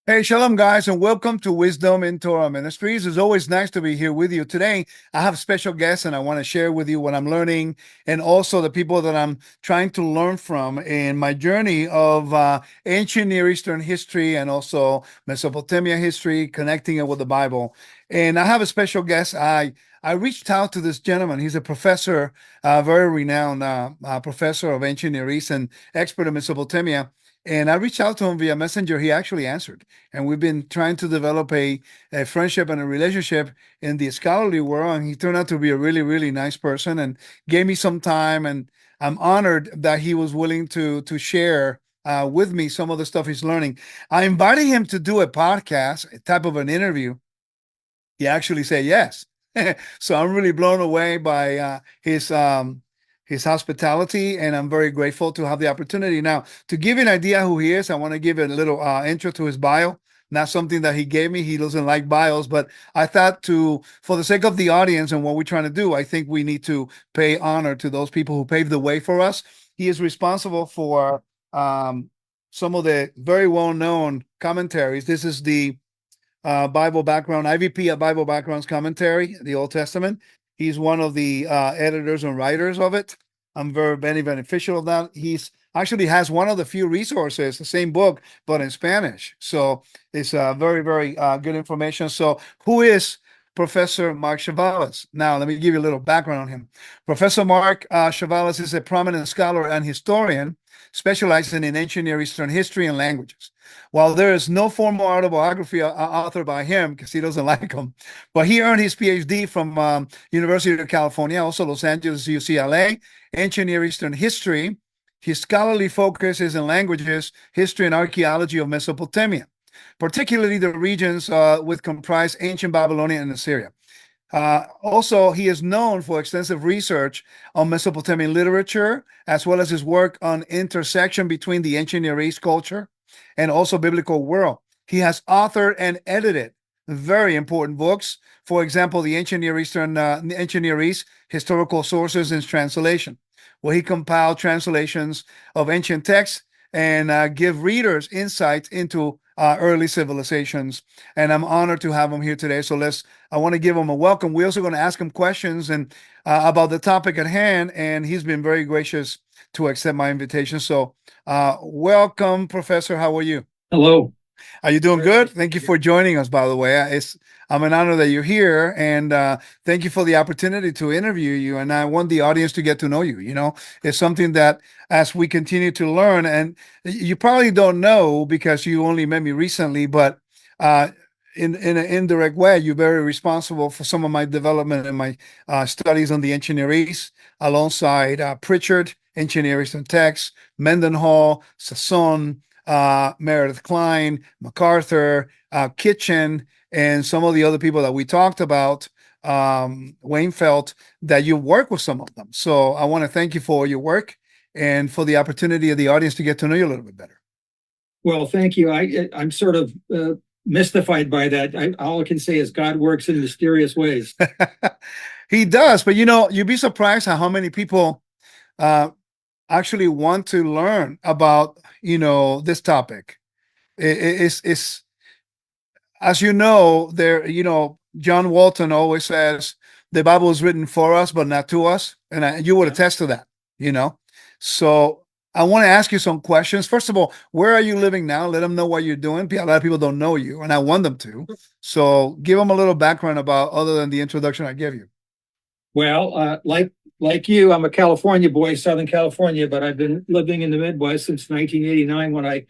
Hey, shalom, guys, and welcome to Wisdom in Torah Ministries. It's always nice to be here with you. Today, I have special guests, and I want to share with you what I'm learning and also the people that I'm trying to learn from in my journey of ancient Near Eastern history and also Mesopotamia history, connecting it with the Bible. And I have a special guest. I reached out to this gentleman. He's a professor, very renowned professor of ancient Near East and expert in Mesopotamia. And I reached out to him via Messenger. He actually answered, and we've been trying to develop a friendship and a relationship in the scholarly world. And he turned out to be a really, really nice person and gave me some time. And I'm honored that he was willing to share with me some of the stuff he's learning. I invited him to do a podcast, a type of an interview. He actually said yes. So I'm really blown away by his hospitality, and I'm very grateful to have the opportunity. Now, to give you an idea who he is, I want to give a little intro to his bio. Not something that he gave me. He doesn't like bios, but I thought for the sake of the audience and what we're trying to do, I think we need to pay honor to those people who paved the way for us. He is responsible for some of the very well-known commentaries. This is the Bible background, IVP at Bible Backgrounds Commentary, the Old Testament. He's one of the editors and writers of it. I'm very beneficial of that. He's actually has one of the few resources, the same book, but in Spanish. So it's very, very good information. So who is Professor Mark Chavalas? Now, let me give you a little background on him. Professor Mark Chavalas is a prominent scholar and historian specializing in ancient Near Eastern history and languages. While there is no formal autobiography authored by him because he doesn't like them, but he earned his Ph.D. from University of California, also Los Angeles, UCLA, ancient Near Eastern history. His scholarly focus is in languages, history, and archaeology of Mesopotamia, particularly the regions with comprised ancient Babylonia and Assyria. Also, he is known for extensive research on Mesopotamian literature, as well as his work on intersection between the ancient Near East culture and also biblical world. He has authored and edited very important books. For example, the Ancient Near East historical sources and translation, where he compiled translations of ancient texts and give readers insights into early civilizations. And I'm honored to have him here today. So I want to give him a welcome. We're also going to ask him questions and about the topic at hand. And he's been very gracious to accept my invitation. So welcome, Professor. How are you? Hello. Are you doing good? Thank you for joining us, by the way. I'm an honor that you're here, and thank you for the opportunity to interview you. And I want the audience to get to know you. It's something that as we continue to learn, and you probably don't know because you only met me recently, but in an indirect way, you're very responsible for some of my development and my studies on the Ancient Near East, alongside Pritchard, Ancient Near Eastern Texts, Mendenhall, Sasson, Meredith Klein, MacArthur, Kitchen, and some of the other people that we talked about, Wayne felt that you work with some of them. So I want to thank you for your work and for the opportunity of the audience to get to know you a little bit better. Well, thank you. I'm sort of mystified by that. All I can say is God works in mysterious ways. He does, but you'd be surprised how many people actually want to learn about this topic. It's as John Walton always says the Bible is written for us but not to us, and you would attest to that. So I want to ask you some questions. First of all, where are you living now? Let them know what you're doing. A lot of people don't know you, and I want them to. So give them a little background about other than the introduction I gave you. Well, like you, I'm a California boy, Southern California, but I've been living in the Midwest since 1989 when I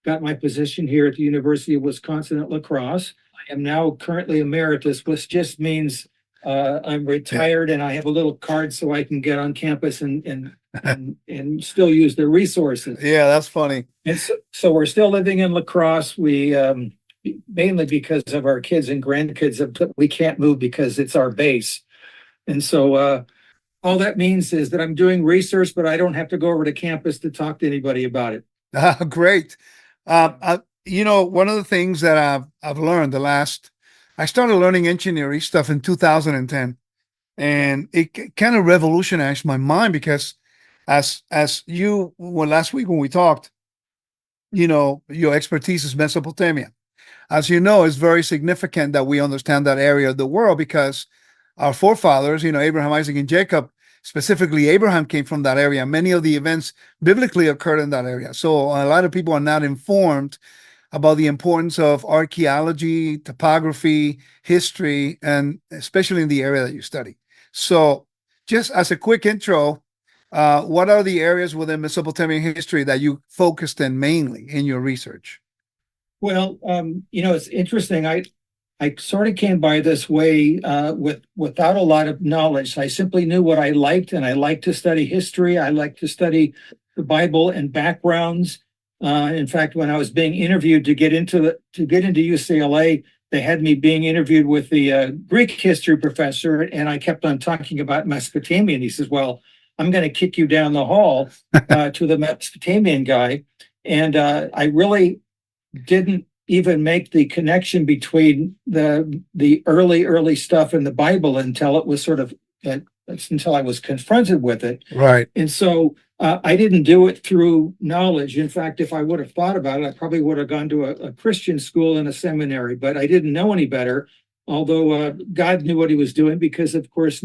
got my position here at the University of Wisconsin-La Crosse. I am now currently emeritus, which just means I'm retired and I have a little card so I can get on campus and still use their resources. Yeah, that's funny. And so we're still living in La Crosse. We mainly because of our kids and grandkids, we can't move because it's our base. And so all that means is that I'm doing research, but I don't have to go over to campus to talk to anybody about it. Great. One of the things that I've learned I started learning engineering stuff in 2010, and it kind of revolutionized my mind because last week when we talked, your expertise is Mesopotamia. as you know, it's very significant that we understand that area of the world because our forefathers, Abraham, Isaac, and Jacob, specifically Abraham, came from that area. Many of the events biblically occurred in that area. So a lot of people are not informed about the importance of archaeology, topography, history, and especially in the area that you study. So, just as a quick intro, what are the areas within Mesopotamian history that you focused in mainly in your research? Well, it's interesting. I sort of came by this way without a lot of knowledge. I simply knew what I liked, and I liked to study history. I liked to study the Bible and backgrounds. In fact, when I was being interviewed to get into UCLA, they had me being interviewed with the Greek history professor, and I kept on talking about Mesopotamia. And he says, "Well, I'm going to kick you down the hall to the Mesopotamian guy," and I really didn't even make the connection between the early stuff in the Bible until it was sort of until I was confronted with it. Right. And so I didn't do it through knowledge. In fact, if I would have thought about it, I probably would have gone to a Christian school and a seminary, but I didn't know any better. Although God knew what he was doing, because of course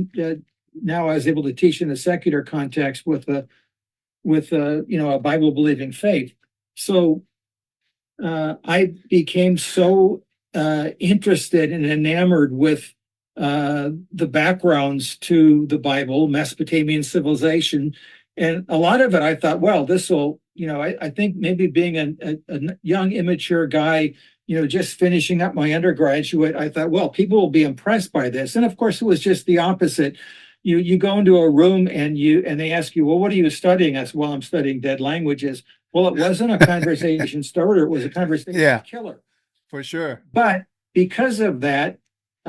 now I was able to teach in a secular context with a Bible believing faith. So I became so interested and enamored with the backgrounds to the Bible, Mesopotamian civilization. And a lot of it, I thought, well, this will, I think maybe being a young, immature guy, just finishing up my undergraduate, I thought, well, people will be impressed by this. And of course, it was just the opposite. You go into a room and they ask you, well, what are you studying? I said, well, I'm studying dead languages. Well, it wasn't a conversation starter. It was a conversation killer. For sure. But because of that,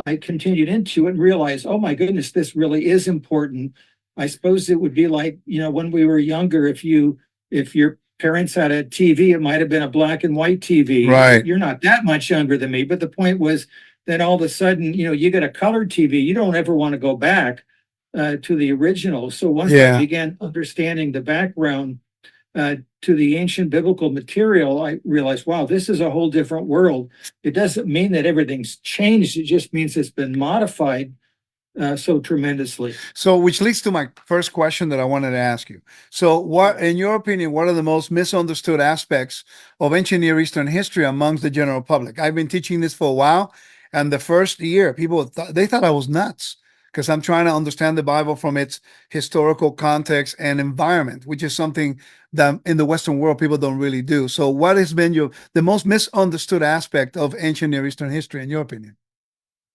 I continued into it and realized, oh my goodness, this really is important. I suppose it would be like, when we were younger, if your parents had a TV, it might have been a black and white TV. Right. You're not that much younger than me. But the point was that all of a sudden, you get a colored TV. You don't ever want to go back to the original. So once I began understanding the background to the ancient biblical material, I realized, wow, this is a whole different world. It doesn't mean that everything's changed. It just means it's been modified so tremendously. So, which leads to my first question that I wanted to ask you. So, what, in your opinion, what are the most misunderstood aspects of ancient Near Eastern history amongst the general public? I've been teaching this for a while, and the first year, people they thought I was nuts because I'm trying to understand the Bible from its historical context and environment, which is something that in the Western world people don't really do. So, what has been the most misunderstood aspect of ancient Near Eastern history, in your opinion?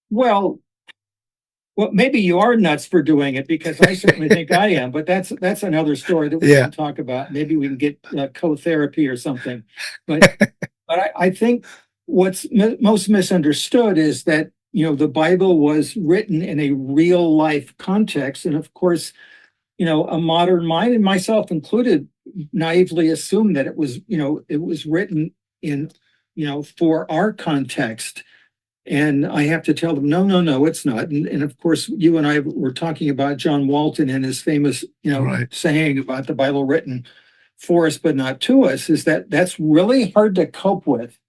Well, maybe you are nuts for doing it, because I certainly think I am. But that's another story that we can talk about. Maybe we can get co-therapy or something. But I think what's most misunderstood is that the Bible was written in a real life context, and of course, a modern mind, and myself included, naively assumed that it was written in for our context. And I have to tell them, no, it's not. And of course, you and I were talking about John Walton and his famous, saying about the Bible written for us, but not to us, is that's really hard to cope with,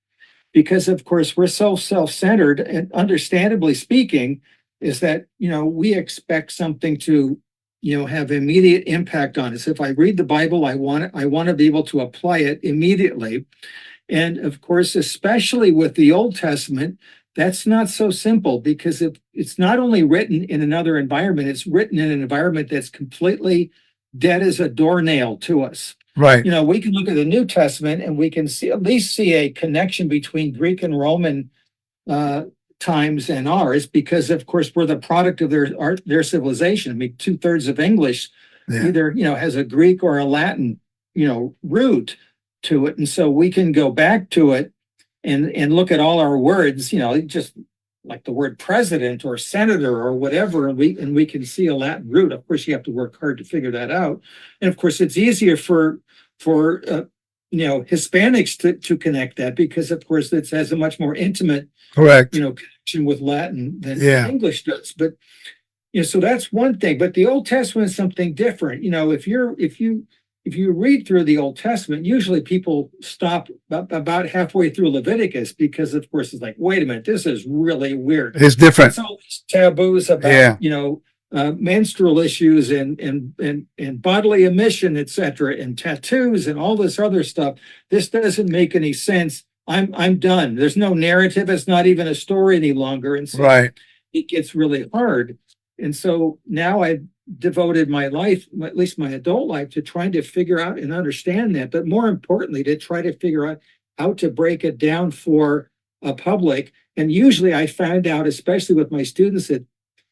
because of course we're so self-centered, and understandably speaking, is that, we expect something to, have immediate impact on us. If I read the Bible, I want to be able to apply it immediately. And of course, especially with the Old Testament, that's not so simple, because it's not only written in another environment, it's written in an environment that's completely dead as a doornail to us. Right. We can look at the New Testament and we can at least see a connection between Greek and Roman times and ours, because of course we're the product of their civilization. I mean, 2/3 of English either has a Greek or a Latin root to it, and so we can go back to it and look at all our words, just like the word president or senator or whatever, and we can see a Latin root. Of course, you have to work hard to figure that out, and of course, it's easier for Hispanics to connect that, because of course it has a much more intimate connection with Latin than English does. But so that's one thing. But the Old Testament is something different. If you if you read through the Old Testament, usually people stop about halfway through Leviticus because, of course, it's like, wait a minute, this is really weird. It's different. It's all these taboos about, Yeah. menstrual issues and bodily emission, etc., and tattoos and all this other stuff. This doesn't make any sense. I'm done. There's no narrative. It's not even a story any longer, and so Right. it gets really hard. And so now I've devoted my life, at least my adult life, to trying to figure out and understand that, but more importantly, to try to figure out how to break it down for a public. And usually I found out, especially with my students, that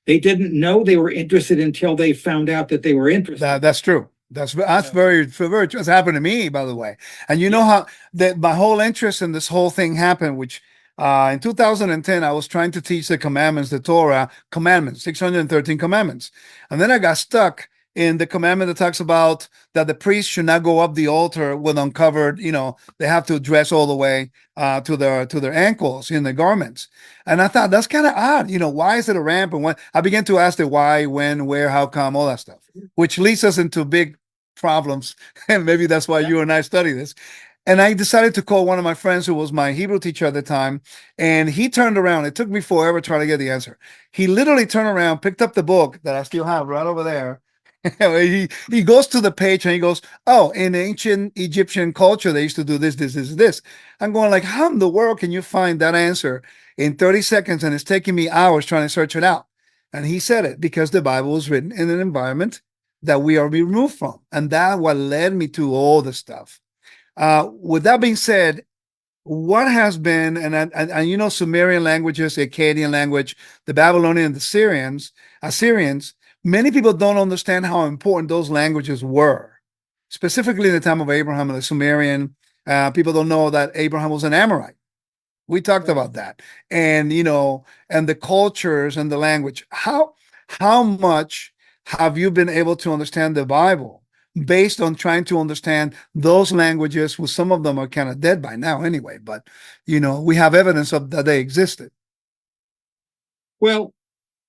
they didn't know they were interested until they found out that they were interested. That's true. That's very true. It's happened to me, by the way. And you know how that my whole interest in this whole thing happened, which in 2010, I was trying to teach the commandments, the Torah commandments, 613 commandments. And then I got stuck in the commandment that talks about that the priest should not go up the altar with uncovered, they have to dress all the way to their ankles in the garments. And I thought that's kind of odd. Why is it a ramp? And when I began to ask the why, when, where, how come, all that stuff, which leads us into big problems. And maybe that's why you and I study this. And I decided to call one of my friends who was my Hebrew teacher at the time. And he turned around. It took me forever trying to get the answer. He literally turned around, picked up the book that I still have right over there. he goes to the page and he goes, oh, in ancient Egyptian culture, they used to do this. I'm going like, how in the world can you find that answer in 30 seconds? And it's taking me hours trying to search it out. And he said it because the Bible was written in an environment that we are removed from. And that what led me to all the stuff. With that being said, what has been, and Sumerian languages, Akkadian language, the Babylonian and the Assyrians, many people don't understand how important those languages were, specifically in the time of Abraham and the Sumerian. People don't know that Abraham was an Amorite. We talked about that, and and the cultures and the language. How much have you been able to understand the Bible based on trying to understand those languages? Well, some of them are kind of dead by now anyway, but we have evidence of that they existed. Well,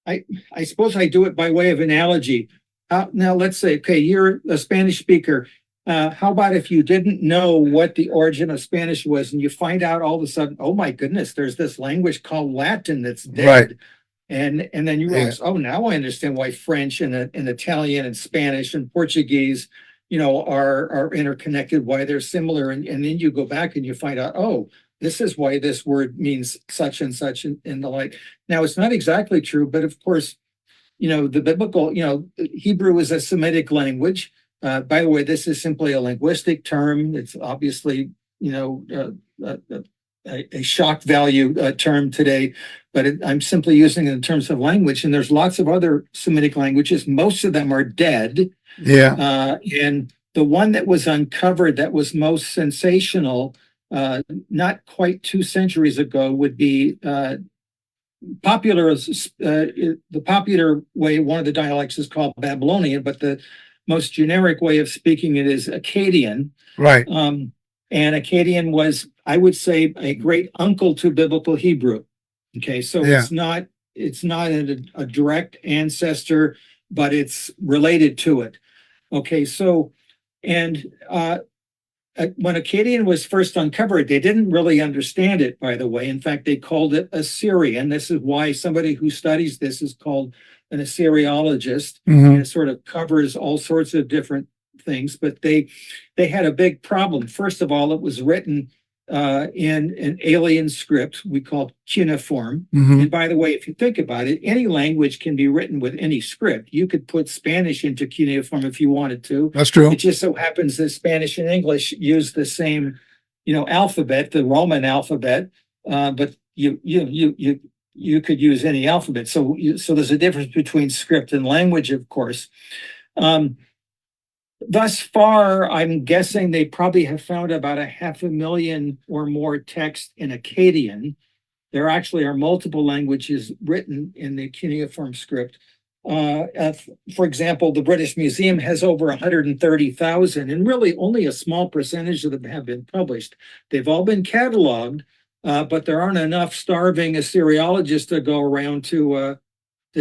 I suppose I do it by way of analogy. Now, let's say, okay, you're a Spanish speaker. How about if you didn't know what the origin of Spanish was, and you find out all of a sudden, oh my goodness, there's this language called Latin that's dead. Right. And then you realize, oh, now I understand why French and Italian and Spanish and Portuguese, are interconnected, why they're similar. And then you go back and you find out, oh, this is why this word means such and such and the like. Now, it's not exactly true, but of course, the biblical, Hebrew is a Semitic language. By the way, this is simply a linguistic term. It's obviously, a shock value term today, but I'm simply using it in terms of language. And there's lots of other Semitic languages. Most of them are dead. Yeah. And the one that was uncovered that was most sensational, not quite 2 centuries ago, would be popular. The popular way, one of the dialects is called Babylonian, but the most generic way of speaking it is Akkadian. Right. And Akkadian was, I would say, a great uncle to biblical Hebrew. Okay, so it's not a direct ancestor, but it's related to it. Okay, so and when Akkadian was first uncovered, they didn't really understand it, by the way. In fact, they called it Assyrian. This is why somebody who studies this is called an Assyriologist. And it sort of covers all sorts of different things, but they had a big problem. First of all, it was written in an alien script we call cuneiform. And by the way, if you think about it, any language can be written with any script. You could put Spanish into cuneiform if you wanted to. That's true. It just so happens that Spanish and English use the same, alphabet, the Roman alphabet, but you could use any alphabet. So there's a difference between script and language, of course. Thus far, I'm guessing they probably have found about 500,000 or more texts in Akkadian. There actually are multiple languages written in the cuneiform script. For example, the British Museum has over 130,000, and really only a small percentage of them have been published. They've all been cataloged, but there aren't enough starving Assyriologists to go around to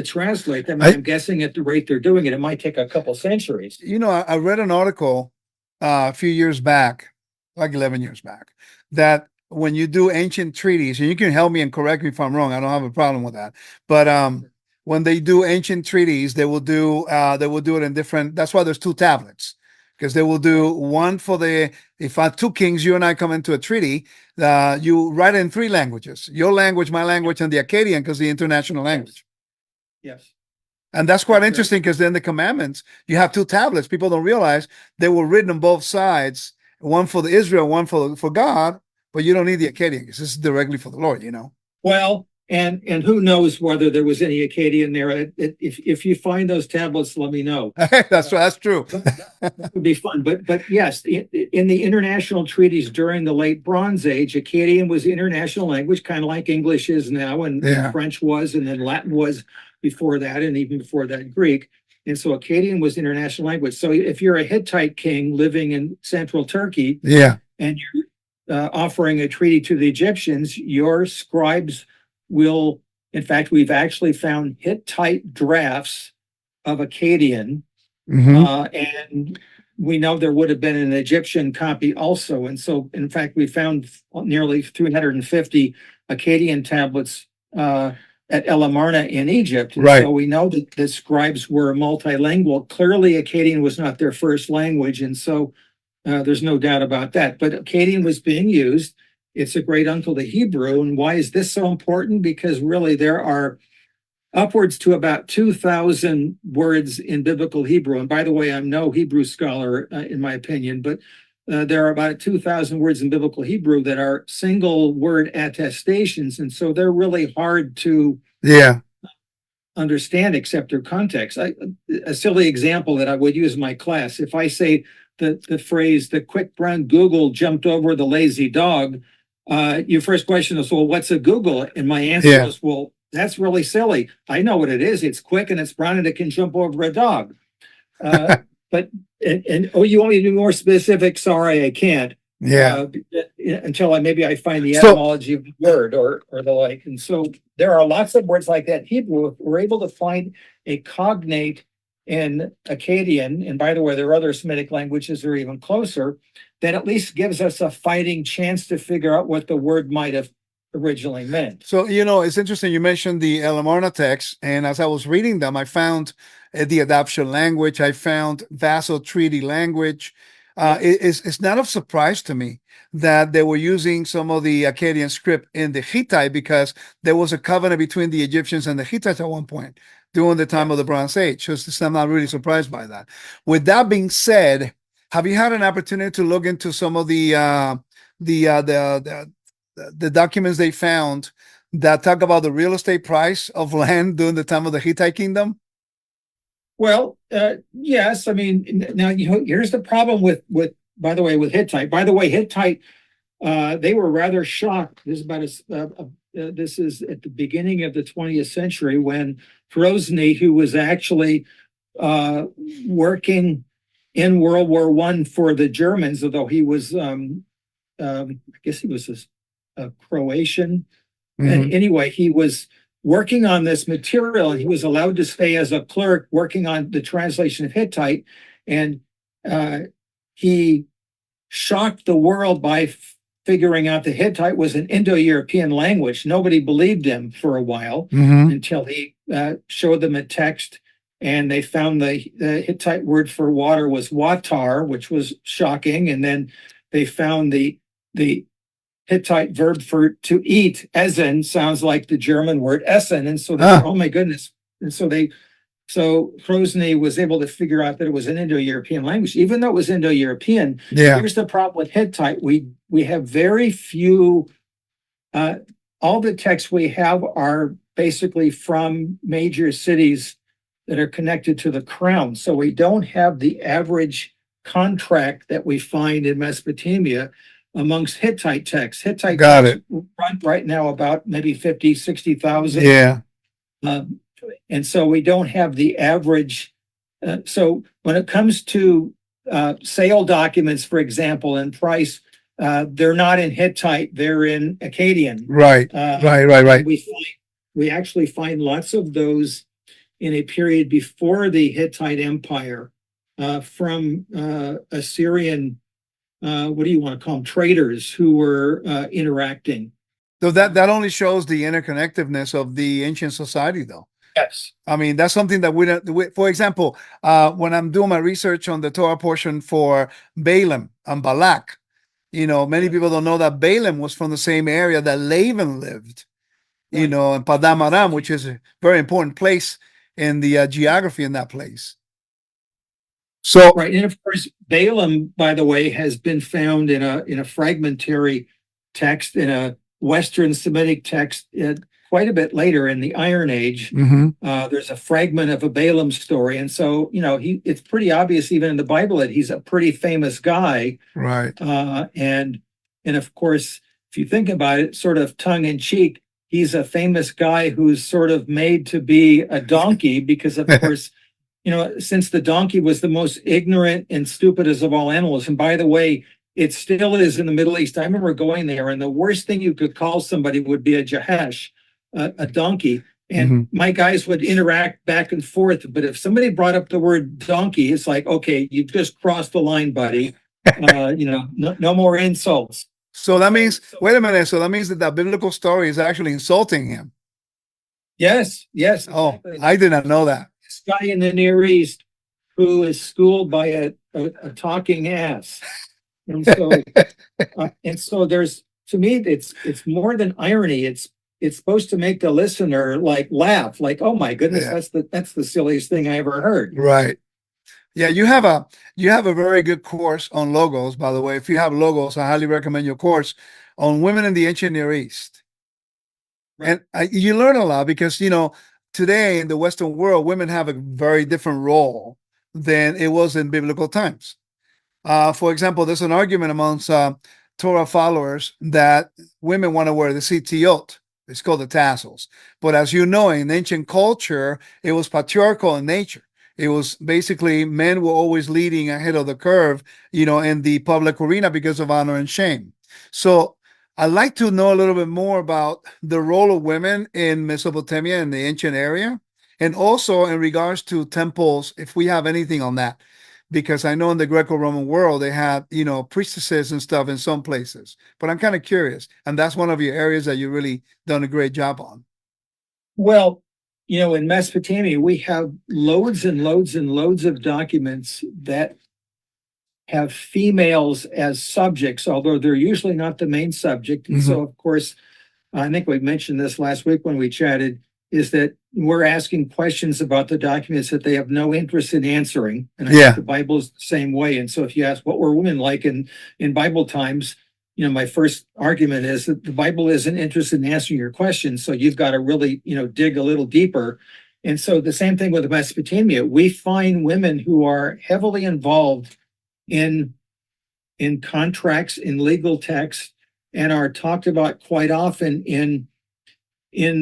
translate them. I'm guessing at the rate they're doing it, it might take a couple centuries. I read an article a few years back, like 11 years back, that when you do ancient treaties, and you can help me and correct me if I'm wrong, I don't have a problem with that. But when they do ancient treaties, they will do it in different. That's why there's two tablets, because they will do one for the, if two kings, you and I come into a treaty, you write it in three languages: your language, my language, and the Akkadian, because the international language. Yes. And that's quite interesting, because then the commandments, you have two tablets. People don't realize they were written on both sides, one for the Israel, one for God, but you don't need the Akkadian, because this is directly for the Lord, you know. Well, and who knows whether there was any Akkadian there. If you find those tablets, let me know. That's true. That would be fun. But yes, in the international treaties during the late Bronze Age, Akkadian was the international language, kind of like English is now, and French was, and then Latin was before that, and even before that, Greek. And so Akkadian was international language. So if you're a Hittite king living in central Turkey, and you're offering a treaty to the Egyptians, your scribes will, in fact, we've actually found Hittite drafts of Akkadian, and we know there would have been an Egyptian copy also. And so, in fact, we found nearly 350 Akkadian tablets at El Amarna in Egypt. And so we know that the scribes were multilingual. Clearly, Akkadian was not their first language, and so there's no doubt about that. But Akkadian was being used. It's a great uncle to Hebrew. And why is this so important? Because really there are upwards to about 2,000 words in biblical Hebrew. And by the way, I'm no Hebrew scholar in my opinion, but there are about 2,000 words in biblical Hebrew that are single word attestations. And so they're really hard to understand except their context. A silly example that I would use in my class, if I say the phrase, the quick brown Google jumped over the lazy dog, your first question is, well, what's a Google? And my answer is, well, that's really silly. I know what it is. It's quick and it's brown and it can jump over a dog. But oh, you want me to be more specific? Sorry, I can't. Until I find the etymology of the word or the like. And so there are lots of words like that in Hebrew. If we're able to find a cognate in Akkadian, and by the way, there are other Semitic languages that are even closer, that at least gives us a fighting chance to figure out what the word might have originally meant. So, it's interesting. You mentioned the El Amarna text, and as I was reading them, I found the adoption language. I found vassal treaty language. It's not of surprise to me that they were using some of the Akkadian script in the Hittite, because there was a covenant between the Egyptians and the Hittites at one point during the time of the Bronze Age. So I'm not really surprised by that. With that being said, have you had an opportunity to look into some of the documents they found that talk about the real estate price of land during the time of the Hittite kingdom? Well, yes. I mean, now here's the problem with by the way, with Hittite. By the way, Hittite, they were rather shocked. This is at the beginning of the 20th century when Grozny, who was actually working in World War I for the Germans, although he was, I guess he was a Croatian. And anyway, he was working on this material, and he was allowed to stay as a clerk working on the translation of Hittite. And he shocked the world by figuring out that Hittite was an Indo-European language. Nobody believed him for a while until he showed them a text, and they found the Hittite word for water was watar, which was shocking. And then they found the Hittite verb for to eat, essen, sounds like the German word essen. And so they said, oh my goodness. And so Grozny was able to figure out that it was an Indo-European language, even though it was Indo-European. Here's the problem with Hittite. We have very few, all the texts we have are basically from major cities that are connected to the crown. So we don't have the average contract that we find in Mesopotamia amongst Hittite texts. Hittite texts run right now about maybe 50, 60,000. And so we don't have the average. So when it comes to sale documents, for example, and price, they're not in Hittite, they're in Akkadian. Right. We actually find lots of those in a period before the Hittite Empire. from Assyrian, what do you want to call them, traders who were interacting. So that only shows the interconnectedness of the ancient society, though. Yes. I mean, that's something that we don't. For example, when I'm doing my research on the Torah portion for Balaam and Balak, many people don't know that Balaam was from the same area that Laban lived. Right. In Padam Aram, which is a very important place in the geography in that place. So, right, and of course, Balaam, by the way, has been found in a fragmentary text in a Western Semitic text quite a bit later in the Iron Age. There's a fragment of a Balaam story, and so it's pretty obvious even in the Bible that he's a pretty famous guy, right? And of course, if you think about it, sort of tongue in cheek, he's a famous guy who's sort of made to be a donkey because, of course, since the donkey was the most ignorant and stupidest of all animals, and by the way, it still is in the Middle East. I remember going there, and the worst thing you could call somebody would be a jahesh, a donkey. And my guys would interact back and forth. But if somebody brought up the word donkey, it's like, okay, you've just crossed the line, buddy. No more insults. So that means, wait a minute. So that means that the biblical story is actually insulting him. Yes. Exactly. Oh, I did not know that. This guy in the Near East who is schooled by a talking ass. And so there's, to me, it's more than irony. It's supposed to make the listener laugh, like, oh my goodness, that's the silliest thing I ever heard. Right. Yeah, you have a very good course on logos, by the way. If you have logos, I highly recommend your course on women in the ancient Near East. Right. And you learn a lot because today in the Western world, women have a very different role than it was in biblical times. For example, there's an argument amongst Torah followers that women want to wear the sitiot. It's called the tassels. But as you know, in ancient culture, it was patriarchal in nature. It was basically men were always leading ahead of the curve, in the public arena because of honor and shame. So I'd like to know a little bit more about the role of women in Mesopotamia in the ancient area, and also in regards to temples, if we have anything on that. Because I know in the Greco-Roman world, they have, priestesses and stuff in some places. But I'm kind of curious. And that's one of your areas that you've really done a great job on. Well, in Mesopotamia, we have loads and loads and loads of documents that have females as subjects, although they're usually not the main subject. And so, of course, I think we mentioned this last week when we chatted, is that we're asking questions about the documents that they have no interest in answering. And I think the Bible is the same way. And so if you ask what were women like in Bible times, my first argument is that the Bible isn't interested in answering your questions. So you've got to really, dig a little deeper. And so the same thing with Mesopotamia. We find women who are heavily involved in contracts, in legal texts, and are talked about quite often in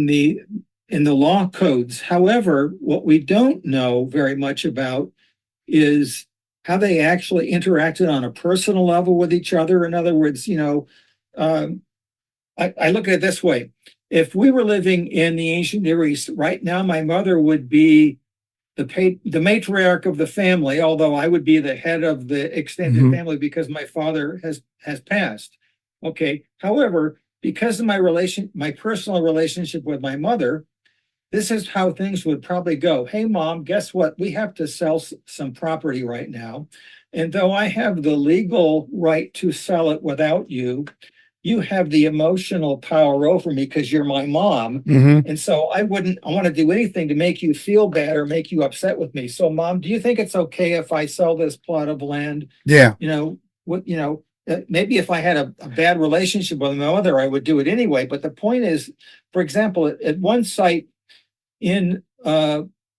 the law codes. However, what we don't know very much about is how they actually interacted on a personal level with each other. In other words, I look at it this way. If we were living in the ancient Near East, right now my mother would be the matriarch of the family, although I would be the head of the extended family because my father has passed. Okay. However, because of my personal relationship with my mother, this is how things would probably go. Hey, Mom, guess what? We have to sell some property right now. And though I have the legal right to sell it without you, you have the emotional power over me because you're my mom. And so I want to do anything to make you feel bad or make you upset with me. So, Mom, do you think it's okay if I sell this plot of land? Yeah. Maybe if I had a bad relationship with my mother, I would do it anyway. But the point is, for example, at one site in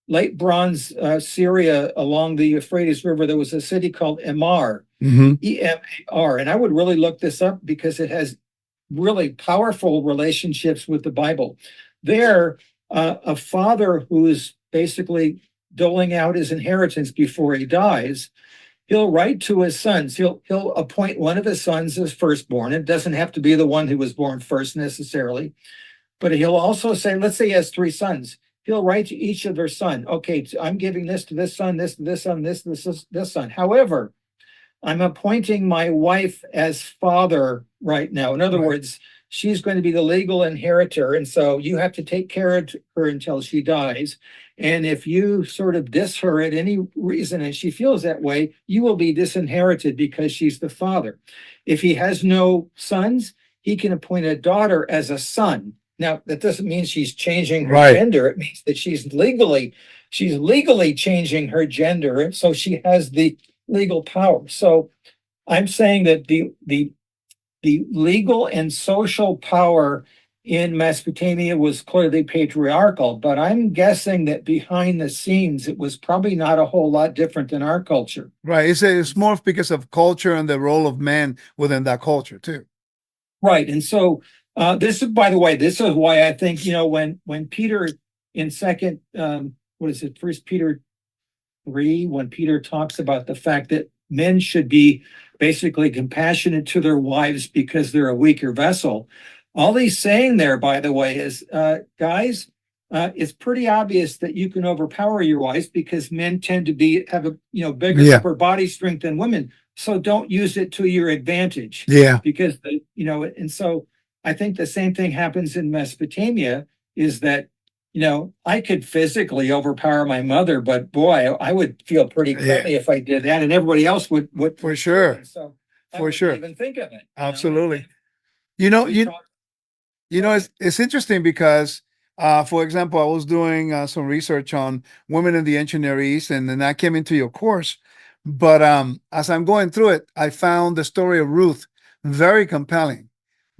late Bronze Syria along the Euphrates River, there was a city called Emar, E-M-A-R. And I would really look this up because it has really powerful relationships with the Bible. There, a father who is basically doling out his inheritance before he dies, he'll write to his sons. He'll appoint one of his sons as firstborn. It doesn't have to be the one who was born first necessarily. But he'll also say, let's say he has three sons. he'll write to each of their son, okay, I'm giving this to this son, this to this son, this son. However, I'm appointing my wife as father right now. In other Right. words, she's going to be the legal inheritor. And so you have to take care of her until she dies. And if you sort of diss her at any reason and she feels that way, you will be disinherited because she's the father. If he has no sons, he can appoint a daughter as a son. Now, that doesn't mean she's changing her Right. gender. It means that she's legally changing her gender. And so she has the legal power. So I'm saying that the legal and social power in Mesopotamia was clearly patriarchal, but I'm guessing that behind the scenes it was probably not a whole lot different than our culture. Right. It's more because of culture and the role of man within that culture too. Right. And so this is, by the way, this is why I think, when Peter in second, what is it, First Peter 3, when Peter talks about the fact that men should be basically compassionate to their wives because they're a weaker vessel. All he's saying there, by the way, is guys, it's pretty obvious that you can overpower your wives because men tend to have a bigger upper body strength than women. So don't use it to your advantage. Yeah. Because and so I think the same thing happens in Mesopotamia, is that I could physically overpower my mother, but boy, I would feel pretty crappy if I did that, and everybody else would. For sure. So For sure. even think of it. Absolutely. It's interesting because, for example, I was doing some research on women in the ancient Near East, and then I came into your course. But as I'm going through it, I found the story of Ruth very compelling,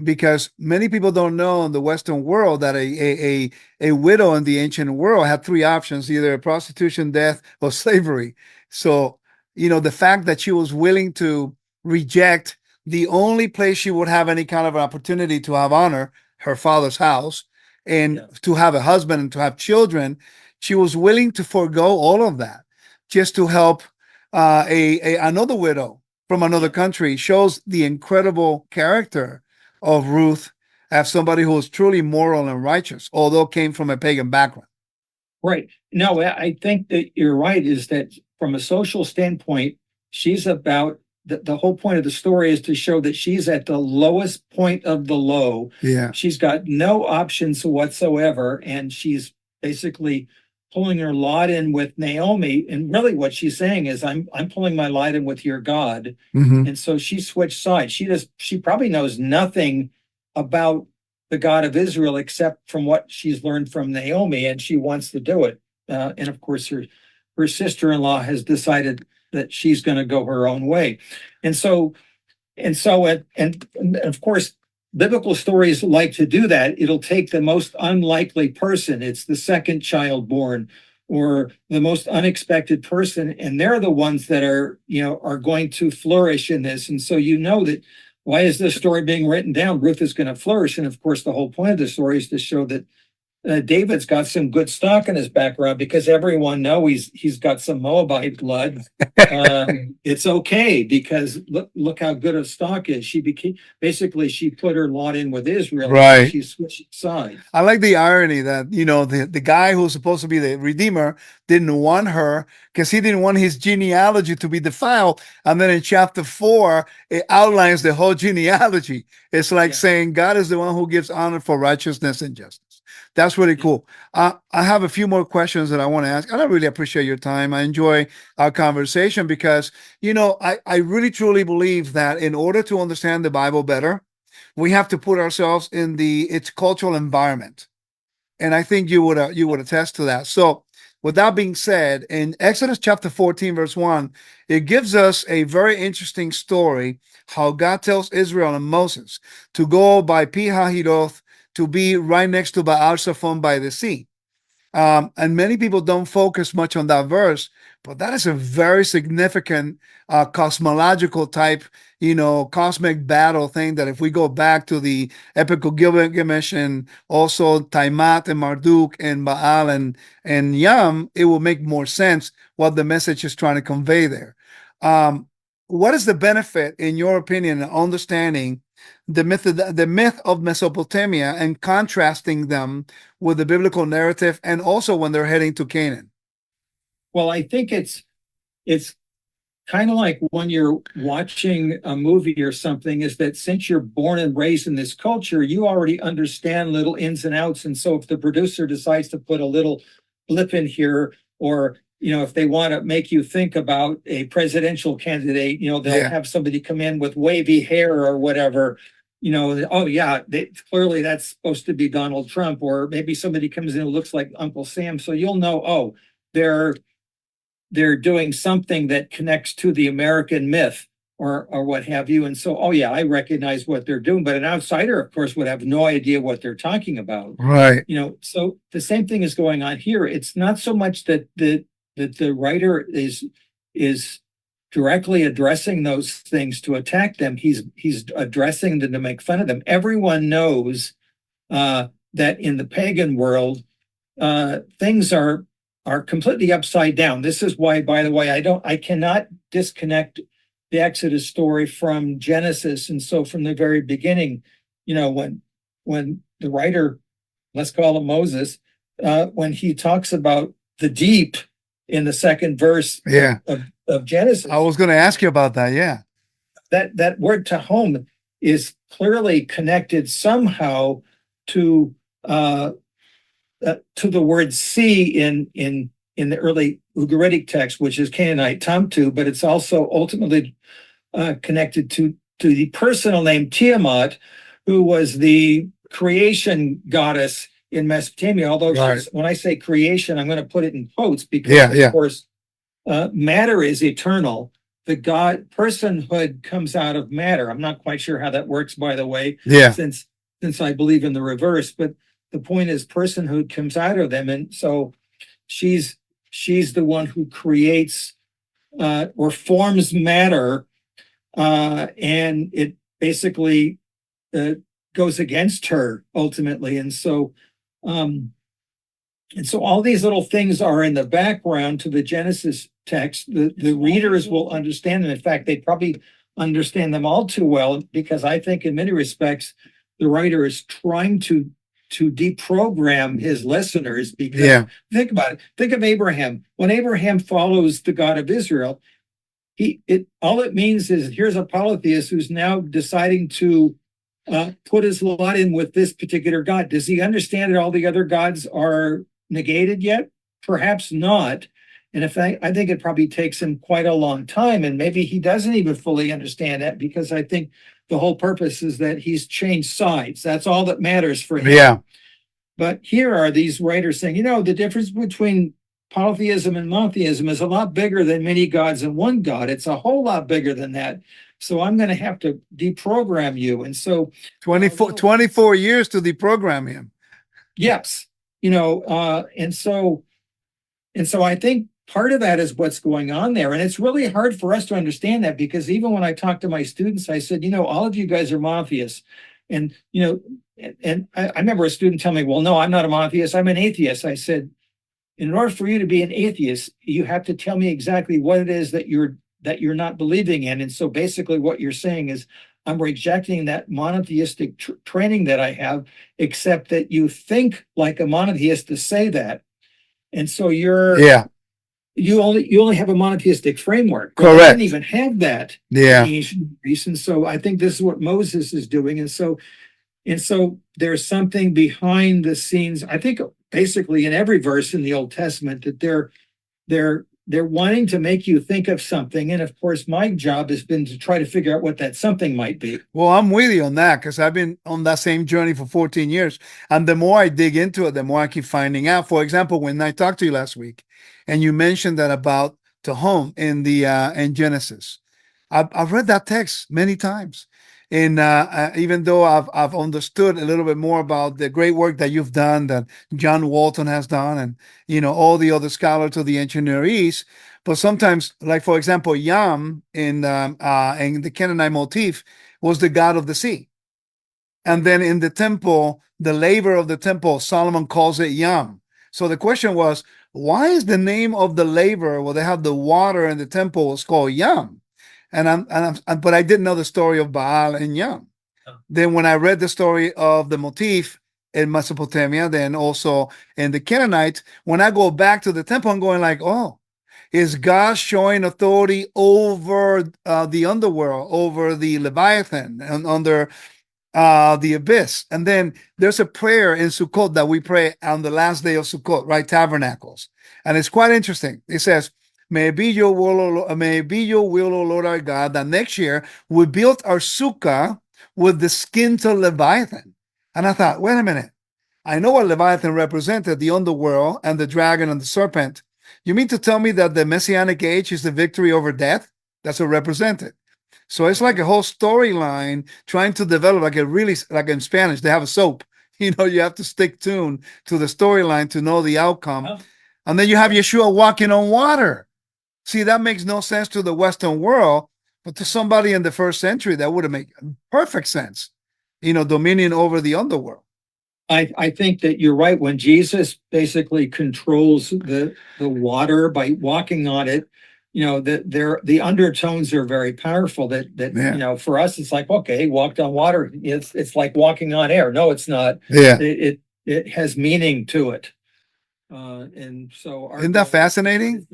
because many people don't know in the Western world that a widow in the ancient world had three options: either prostitution, death, or slavery. So, the fact that she was willing to reject the only place she would have any kind of opportunity to have honor, her father's house, and to have a husband and to have children, she was willing to forego all of that just to help another widow from another country. Shows the incredible character of Ruth as somebody who was truly moral and righteous, although came from a pagan background. Right. No, I think that you're right, is that from a social standpoint, she's about the whole point of the story is to show that she's at the lowest point of the low. Yeah. She's got no options whatsoever, and she's basically pulling her lot in with Naomi. And really what she's saying is, I'm pulling my lot in with your God. Mm-hmm. And so she switched sides. She probably knows nothing about the God of Israel except from what she's learned from Naomi, and she wants to do it. And of course, her sister-in-law has decided that she's going to go her own way. And of course, biblical stories like to do that. It'll take the most unlikely person. It's the second child born, or the most unexpected person, and they're the ones that are going to flourish in this. And so that, why is this story being written down? Ruth is going to flourish. And of course, the whole point of the story is to show that David's got some good stock in his background, because everyone knows he's got some Moabite blood. It's okay, because look how good a stock is. She put her lot in with Israel. Right. She switched sides. I like the irony that the guy who's supposed to be the redeemer didn't want her because he didn't want his genealogy to be defiled. And then in chapter 4, it outlines the whole genealogy. It's like saying God is the one who gives honor for righteousness and justice. That's really cool. I have a few more questions that I want to ask. And I really appreciate your time. I enjoy our conversation because, I really truly believe that in order to understand the Bible better, we have to put ourselves in its cultural environment. And I think you would attest to that. So with that being said, in Exodus chapter 14, verse 1, it gives us a very interesting story, how God tells Israel and Moses to go by Pi-hahiroth, to be right next to Baal Zephon by the sea. And many people don't focus much on that verse, but that is a very significant cosmological type, cosmic battle thing, that if we go back to the Epic of Gilgamesh and also Tiamat and Marduk and Baal and Yam, it will make more sense what the message is trying to convey there. What is the benefit, in your opinion, in understanding the myth of Mesopotamia and contrasting them with the biblical narrative, and also when they're heading to Canaan. Well, I think it's kind of like when you're watching a movie or something, is that since you're born and raised in this culture, you already understand little ins and outs. And so if the producer decides to put a little blip in here, or if they want to make you think about a presidential candidate, they'll have somebody come in with wavy hair or whatever, oh yeah, clearly that's supposed to be Donald Trump, or maybe somebody comes in who looks like Uncle Sam. So you'll know, oh, they're doing something that connects to the American myth or what have you. And so, oh yeah, I recognize what they're doing, but an outsider, of course, would have no idea what they're talking about. Right. So the same thing is going on here. It's not so much that the writer is directly addressing those things to attack them. He's addressing them to make fun of them. Everyone knows that in the pagan world, things are completely upside down. This is why, by the way, I cannot disconnect the Exodus story from Genesis. And so from the very beginning, when the writer, let's call him Moses, when he talks about the deep in the second verse of Genesis. I was going to ask you about that. Yeah. That word tahom is clearly connected somehow to the word sea in the early Ugaritic text, which is Canaanite Tamtu, but it's also ultimately connected to the personal name Tiamat, who was the creation goddess in Mesopotamia. Although when I say creation, I'm going to put it in quotes because, of course, matter is eternal. The God personhood comes out of matter. I'm not quite sure how that works, by the way, since I believe in the reverse, but the point is personhood comes out of them. And so she's the one who creates or forms matter, and it basically goes against her ultimately. And so all these little things are in the background to the Genesis text. The readers will understand them. In fact, they probably understand them all too well, because I think in many respects, the writer is trying to deprogram his listeners. Because think about it. Think of Abraham. When Abraham follows the God of Israel, all it means is here's a polytheist who's now deciding to put his lot in with this particular God. Does he understand that all the other gods are negated yet? Perhaps not. And I think it probably takes him quite a long time, and maybe he doesn't even fully understand that, because I think the whole purpose is that he's changed sides. That's all that matters for him. Yeah. But here are these writers saying, the difference between polytheism and monotheism is a lot bigger than many gods and one God. It's a whole lot bigger than that. So I'm going to have to deprogram you. And so 24 years to deprogram him. Yes. And so I think part of that is what's going on there. And it's really hard for us to understand that, because even when I talk to my students, I said, all of you guys are monotheists. And, and I remember a student telling me, well, no, I'm not a monotheist, I'm an atheist. I said, in order for you to be an atheist, you have to tell me exactly what it is that you're not believing in. And so basically what you're saying is, I'm rejecting that monotheistic training that I have, except that you think like a monotheist to say that. And so you only have a monotheistic framework. Correct. They didn't even have that. Yeah. In ancient Greece. And so I think this is what Moses is doing. And so there's something behind the scenes, I think, basically in every verse in the Old Testament, that they're wanting to make you think of something. And of course, my job has been to try to figure out what that something might be. Well, I'm with you on that, because I've been on that same journey for 14 years. And the more I dig into it, the more I keep finding out. For example, when I talked to you last week and you mentioned that about Tahom in Genesis, I've read that text many times. And even though I've understood a little bit more about the great work that you've done, that John Walton has done, and all the other scholars of the ancient Near East, but sometimes, like for example, Yam in the Canaanite motif was the god of the sea, and then in the temple, the laver of the temple, Solomon calls it Yam. So the question was, why is the name of the laver where they have the water in the temple is called Yam? But I didn't know the story of Baal and Yam. Then when I read the story of the motif in Mesopotamia, then also in the Canaanites, when I go back to the temple, I'm going like, oh, is God showing authority over the underworld, over the Leviathan, and under the abyss? And then there's a prayer in Sukkot that we pray on the last day of Sukkot, right? Tabernacles. And it's quite interesting. It says, may it be your will, may it be your will, O Lord our God, that next year we built our sukkah with the skin to Leviathan. And I thought, wait a minute. I know what Leviathan represented, the underworld and the dragon and the serpent. You mean to tell me that the Messianic age is the victory over death? That's what represented. So it's like a whole storyline trying to develop, like a really, like in Spanish, they have a soap. You know, you have to stick tuned to the storyline to know the outcome. Oh. And then you have Yeshua walking on water. See, that makes no sense to the Western world, but to somebody in the first century, that would have made perfect sense. You know, dominion over the underworld. I think that you're right. When Jesus basically controls the water by walking on it, you know, the undertones are very powerful. That Yeah. You know, for us, it's like, okay, walked on water. It's like walking on air. No, it's not. Yeah. It has meaning to it. And so Isn't that fascinating?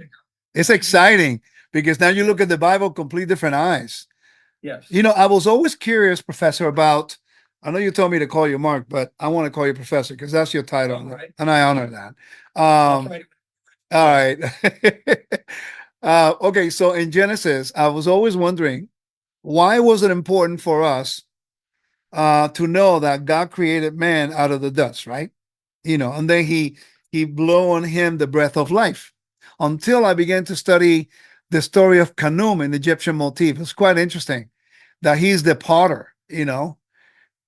It's exciting because now you look at the Bible complete different eyes. Yes. You know, I was always curious, Professor, about, I know you told me to call you Mark, but I want to call you Professor because that's your title. All right. And I honor that. I'll try to- All right. Okay, so in Genesis, I was always wondering, why was it important for us to know that God created man out of the dust, right? You know, and then he blew on him the breath of life. Until I began to study the story of Khnum in Egyptian motif. It's quite interesting that he's the potter, you know.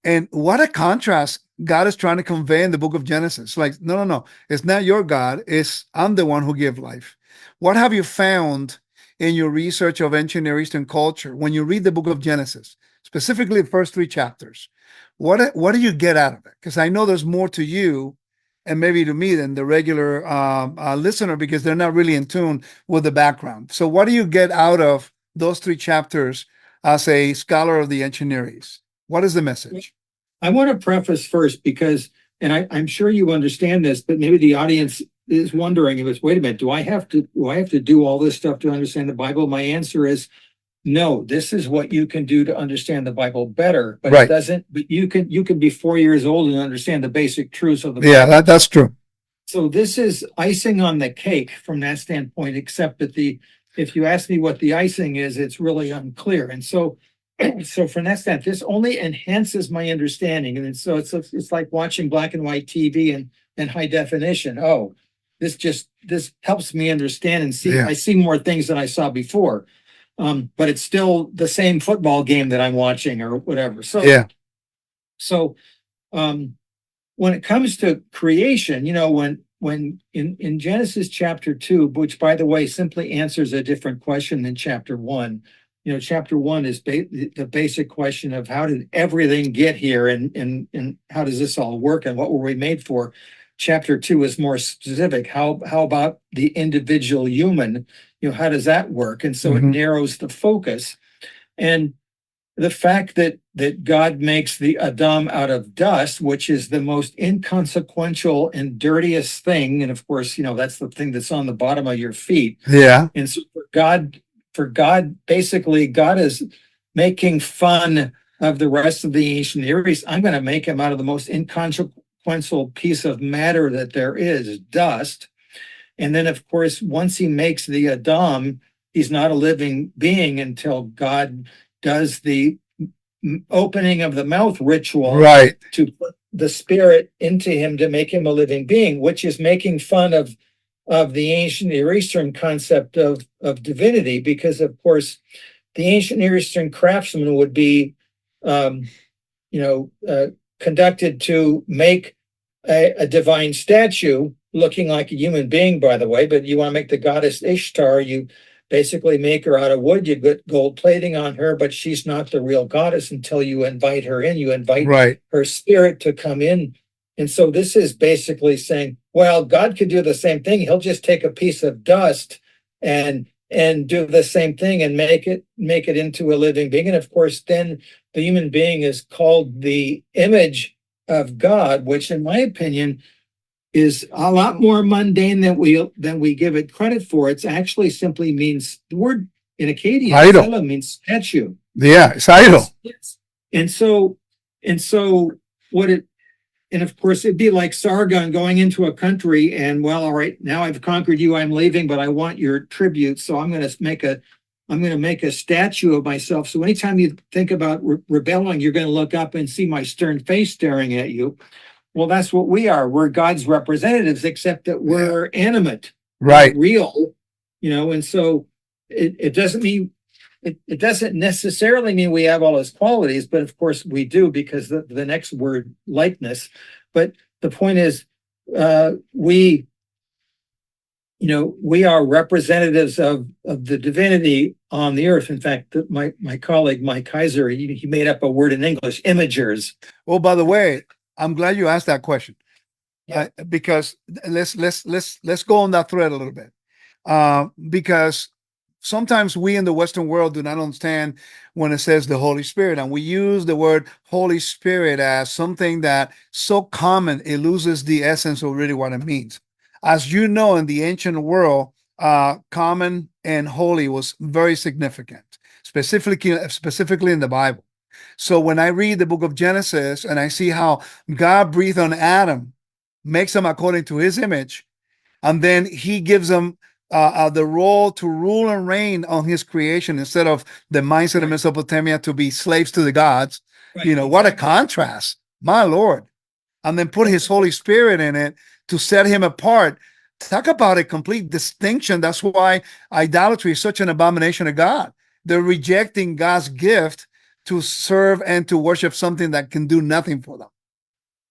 And what a contrast God is trying to convey in the book of Genesis. Like, no. It's not your God. It's I'm the one who give life. What have you found in your research of ancient Near Eastern culture when you read the book of Genesis, specifically the first 3 chapters? What do you get out of it? Because I know there's more to you and maybe to me than the regular listener because they're not really in tune with the background. So what do you get out of those 3 chapters as a scholar of the ancient Near East? What is the message? I want to preface first because, and I'm sure you understand this, but maybe the audience is wondering if it's, wait a minute, do I have to do all this stuff to understand the Bible? My answer is no. This is what you can do to understand the Bible better, but Right. It doesn't. But you can be 4 years old and understand the basic truths of the Bible. Yeah, that's true. So this is icing on the cake from that standpoint, except that if you ask me what the icing is, it's really unclear. And so from that standpoint, this only enhances my understanding. And so it's like watching black and white TV and high definition. Oh, this helps me understand and see. Yeah. I see more things than I saw before. But it's still the same football game that I'm watching or whatever. So Yeah. So when it comes to creation, you know, when in Genesis chapter 2, which by the way simply answers a different question than chapter 1. You know, chapter 1 is the basic question of how did everything get here and how does this all work and what were we made for? Chapter 2 is more specific. How about the individual human? You know, how does that work? And so It narrows the focus. And the fact that God makes the Adam out of dust, which is the most inconsequential and dirtiest thing, and of course, you know, that's the thing that's on the bottom of your feet. Yeah. And so for God, basically, God is making fun of the rest of the ancient Near East. I'm going to make him out of the most inconsequential piece of matter that there is, dust. And then, of course, once he makes the Adam, he's not a living being until God does the opening of the mouth ritual, Right. To put the spirit into him to make him a living being, which is making fun of the ancient Near Eastern concept of divinity, because of course the ancient Near Eastern craftsman would be conducted to make a divine statue looking like a human being, by the way. But you want to make the goddess Ishtar, you basically make her out of wood. You get gold plating on her, but she's not the real goddess until you invite her in. You invite her spirit to come in. And so this is basically saying, well, God could do the same thing. He'll just take a piece of dust and and do the same thing and make it into a living being. And of course, then the human being is called the image of God, which in my opinion is a lot more mundane than we give it credit for. It's actually simply means the word in Akkadian, Idol. means statue. Yeah, it's idol. Yes. And so what it, and of course it'd be like Sargon going into a country and, well, all right, now I've conquered you, I'm leaving, but I want your tribute. So I'm going to make a statue of myself. So anytime you think about rebelling, you're going to look up and see my stern face staring at you. Well, that's what we are. We're God's representatives, except that we're animate, right? Real, and so it doesn't mean it doesn't necessarily mean we have all his qualities, but of course we do, because the next word, likeness. But the point is, we are representatives of the divinity on the earth. In fact, my colleague Mike Kaiser, he made up a word in English, imagers. Oh, by the way, I'm glad you asked that question. Yeah. Because let's go on that thread a little bit. Because sometimes we in the Western world do not understand when it says the Holy Spirit, and we use the word Holy Spirit as something that so common it loses the essence of really what it means. As you know, in the ancient world, common and holy was very significant, specifically in the Bible. So when I read the book of Genesis and I see how God breathed on Adam, makes him according to his image, and then he gives him the role to rule and reign on his creation instead of the mindset of Mesopotamia to be slaves to the gods. What a contrast, my Lord. And then put his Holy Spirit in it to set him apart. Talk about a complete distinction. That's why idolatry is such an abomination of God. They're rejecting God's gift to serve and to worship something that can do nothing for them.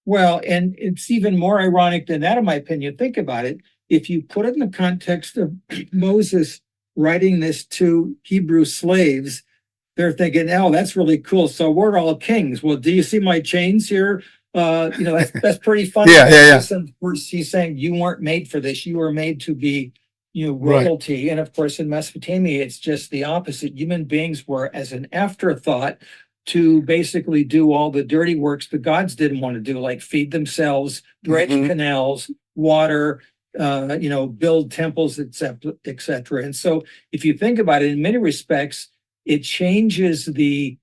Well, and it's even more ironic than that, in my opinion. Think about it. If you put it in the context of Moses writing this to Hebrew slaves, they're thinking, oh, that's really cool. So we're all kings. Well, do you see my chains here? That's pretty funny. Yeah. Of course, he's saying you weren't made for this. You were made to be, royalty. Right. And of course, in Mesopotamia, it's just the opposite. Human beings were as an afterthought to basically do all the dirty works the gods didn't want to do, like feed themselves, dredge canals, water, build temples, etc. And so if you think about it, in many respects, it changes the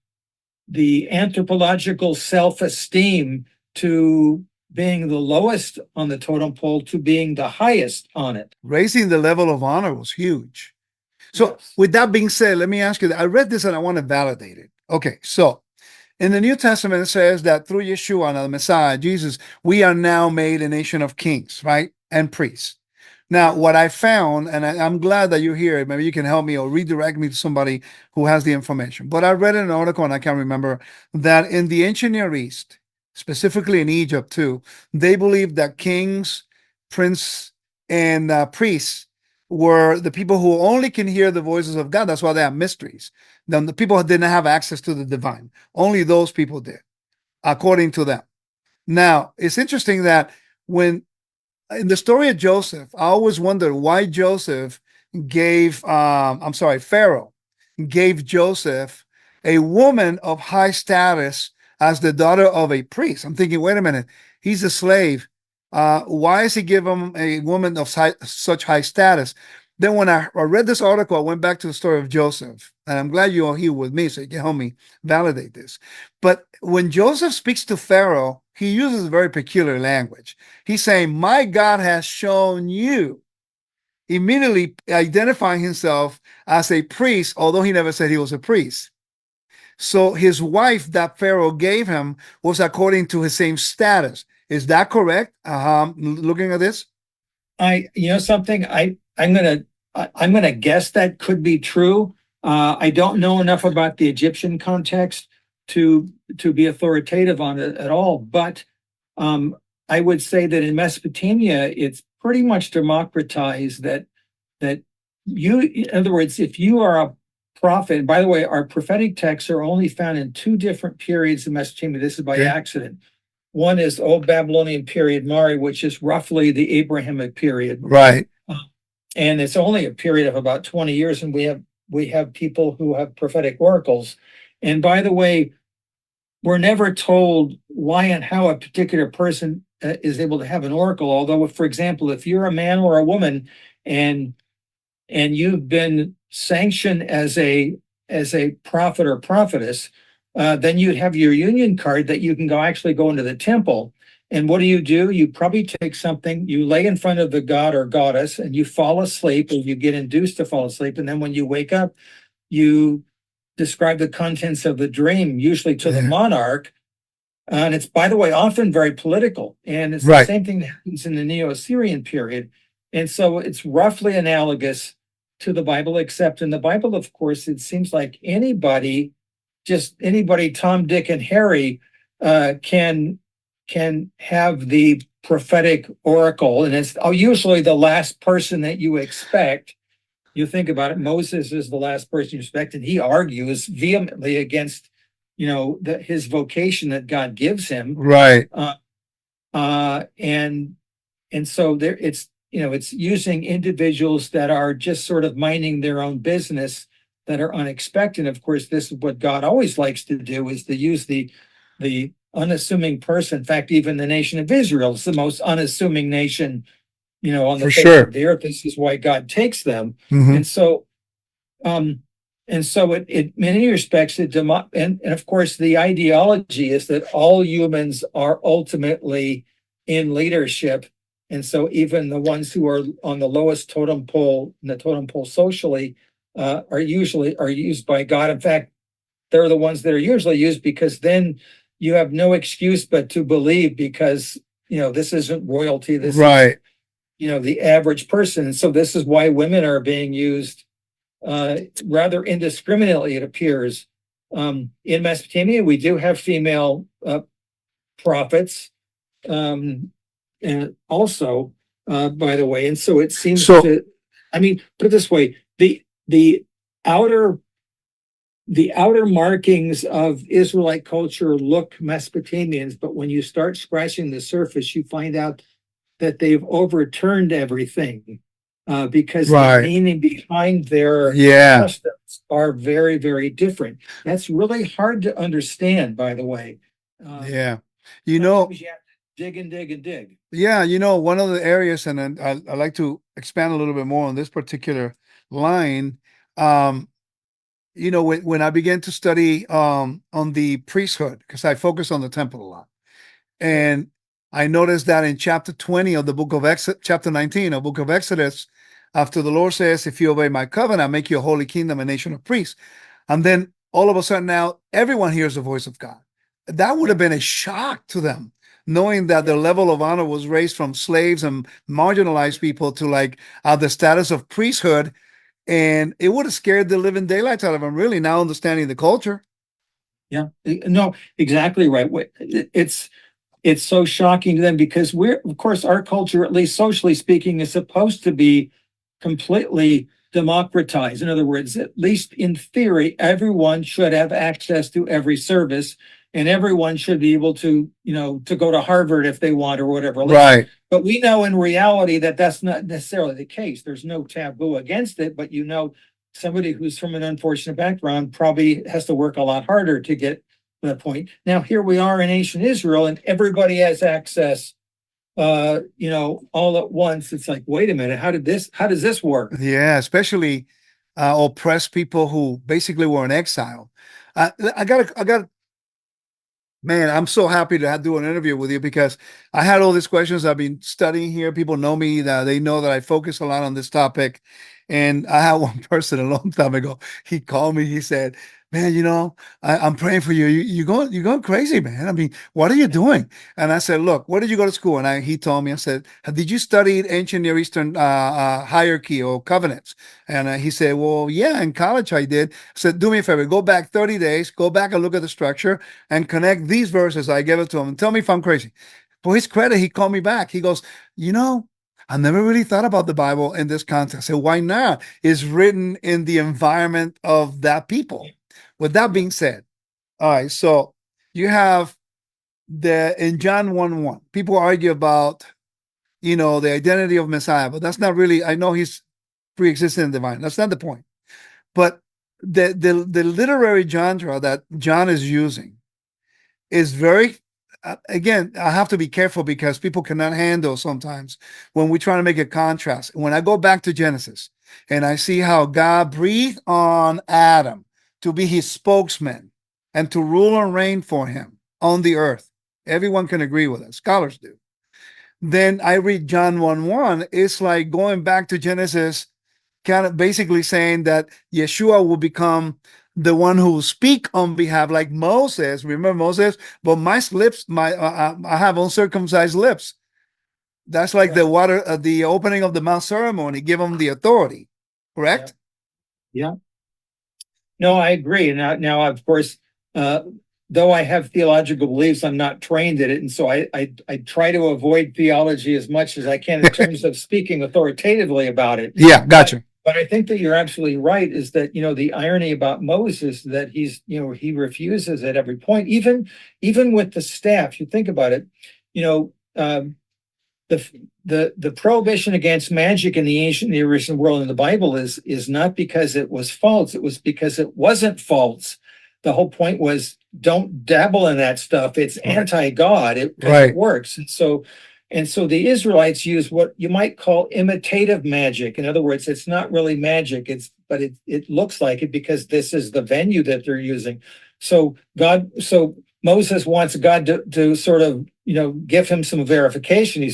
anthropological self-esteem to being the lowest on the totem pole to being the highest on it. Raising the level of honor was huge. So with that being said, let me ask you, I read this and I want to validate it. Okay, so in the New Testament, it says that through Yeshua, the Messiah, Jesus, we are now made a nation of kings, right? And priests. Now, what I found, and I'm glad that you're here, maybe you can help me or redirect me to somebody who has the information. But I read in an article, and I can't remember, that in the ancient Near East, specifically in Egypt too, they believed that kings, princes, and priests were the people who only can hear the voices of God. That's why they have mysteries. Then the people who didn't have access to the divine. Only those people did, according to them. Now, it's interesting that when in the story of Joseph, I always wondered why Joseph gave, Pharaoh gave Joseph a woman of high status as the daughter of a priest. I'm thinking, wait a minute, he's a slave. Why is he give him a woman of such high status? Then when I read this article, I went back to the story of Joseph, and I'm glad you're here with me so you can help me validate this. But when Joseph speaks to Pharaoh, he uses very peculiar language. He's saying, my God has shown you, immediately identifying himself as a priest, although he never said he was a priest. So his wife that Pharaoh gave him was according to his same status. Is that correct? Looking at this, I'm gonna guess that could be true. I don't know enough about the Egyptian context to be authoritative on it at all, but I would say that in Mesopotamia, it's pretty much democratized that you, in other words, if you are a prophet, and by the way, our prophetic texts are only found in two different periods in Mesopotamia. This is by accident. One is Old Babylonian period, Mari, which is roughly the Abrahamic period. Right. And it's only a period of about 20 years, and we have people who have prophetic oracles. And by the way, we're never told why and how a particular person is able to have an oracle. Although, for example, if you're a man or a woman and you've been sanctioned as a prophet or prophetess, then you'd have your union card that you can actually go into the temple. And what do? You probably take something, you lay in front of the god or goddess, and you fall asleep, or you get induced to fall asleep. And then when you wake up, you describe the contents of the dream, usually to the monarch. And it's, by the way, often very political. And it's the same thing that happens in the Neo-Assyrian period. And so it's roughly analogous to the Bible, except in the Bible, of course, it seems like anybody, Tom, Dick, and Harry, can have the prophetic oracle, and it's usually the last person that you expect. You think about it, Moses is the last person you expect, and he argues vehemently against, his vocation that God gives him. Right. And so there, it's using individuals that are just sort of minding their own business, that are unexpected. Of course, this is what God always likes to do, is to use the unassuming person. In fact, even the nation of Israel is the most unassuming nation, on the face of the earth. This is why God takes them. And so, it in many respects, and of course, the ideology is that all humans are ultimately in leadership. And so even the ones who are on the lowest totem pole, in the totem pole socially, are used by God. In fact, they're the ones that are usually used, because then you have no excuse but to believe, because, this isn't royalty. This is, the average person. And so this is why women are being used rather indiscriminately, it appears. In Mesopotamia, we do have female prophets, and also, by the way. And so it seems put it this way, the outer markings of Israelite culture look Mesopotamians, but when you start scratching the surface, you find out that they've overturned everything, because the meaning behind their customs are very, very different. That's really hard to understand, by the way. You have to dig and dig and dig. Yeah, one of the areas, and I'd like to expand a little bit more on this particular line. When I began to study on the priesthood, because I focus on the temple a lot, and I noticed that in chapter 20 of the book of Exodus, chapter 19 of the book of Exodus, after the Lord says, if you obey my covenant, I'll make you a holy kingdom, a nation of priests. And then all of a sudden now everyone hears the voice of God. That would have been a shock to them, knowing that their level of honor was raised from slaves and marginalized people to the status of priesthood. And it would have scared the living daylights out of them, really, now understanding the culture. Yeah, no, exactly right. It's so shocking to them, because of course, our culture, at least socially speaking, is supposed to be completely democratized. In other words, at least in theory, everyone should have access to every service, and everyone should be able to, to go to Harvard if they want, or whatever. Right. But we know in reality that that's not necessarily the case. There's no taboo against it, but somebody who's from an unfortunate background probably has to work a lot harder to get that point. Now, here we are in ancient Israel, and everybody has access, all at once. It's like, wait a minute, how does this work? Yeah, especially oppressed people who basically were in exile. Man, I'm so happy to do an interview with you, because I had all these questions. I've been studying here. People know me, that they know that I focus a lot on this topic. And I had one person a long time ago. He called me. He said, man, I'm praying for you. You're going crazy, man. I mean, what are you doing? And I said, look, where did you go to school? And he told me, I said, did you study ancient Near Eastern hierarchy or covenants? And he said, well, yeah, in college I did. I said, do me a favor, go back 30 days, go back and look at the structure and connect these verses. I gave it to him, and tell me if I'm crazy. For his credit, he called me back. He goes, I never really thought about the Bible in this context. I said, why not? It's written in the environment of that people. With that being said, all right, so you have in John 1:1, people argue about, the identity of Messiah, but that's not really, I know he's pre-existent and divine. That's not the point. But the literary genre that John is using is very, again, I have to be careful because people cannot handle sometimes when we try to make a contrast. When I go back to Genesis and I see how God breathed on Adam to be his spokesman and to rule and reign for him on the earth, everyone can agree with us, scholars do. Then I read John 1:1, it's like going back to Genesis, kind of basically saying that Yeshua will become the one who will speak on behalf, like Moses. Remember Moses? But my lips, I have uncircumcised lips. That's like Right. the water, the opening of the mouth ceremony. Give him the authority, correct? Yeah. No, I agree. Now, of course, though I have theological beliefs, I'm not trained in it, and so I try to avoid theology as much as I can in terms of speaking authoritatively about it. Yeah, gotcha. But I think that you're absolutely right. Is that the irony about Moses that he refuses at every point, even with the staff. You think about it, the prohibition against magic in the original world in the Bible is not because it was false. It was because it wasn't false. The whole point was don't dabble in that stuff. It's anti-God. It works. And so the Israelites use what you might call imitative magic. In other words, it's not really magic. But it looks like it because this is the venue that they're using. So Moses wants God to sort of give him some verification.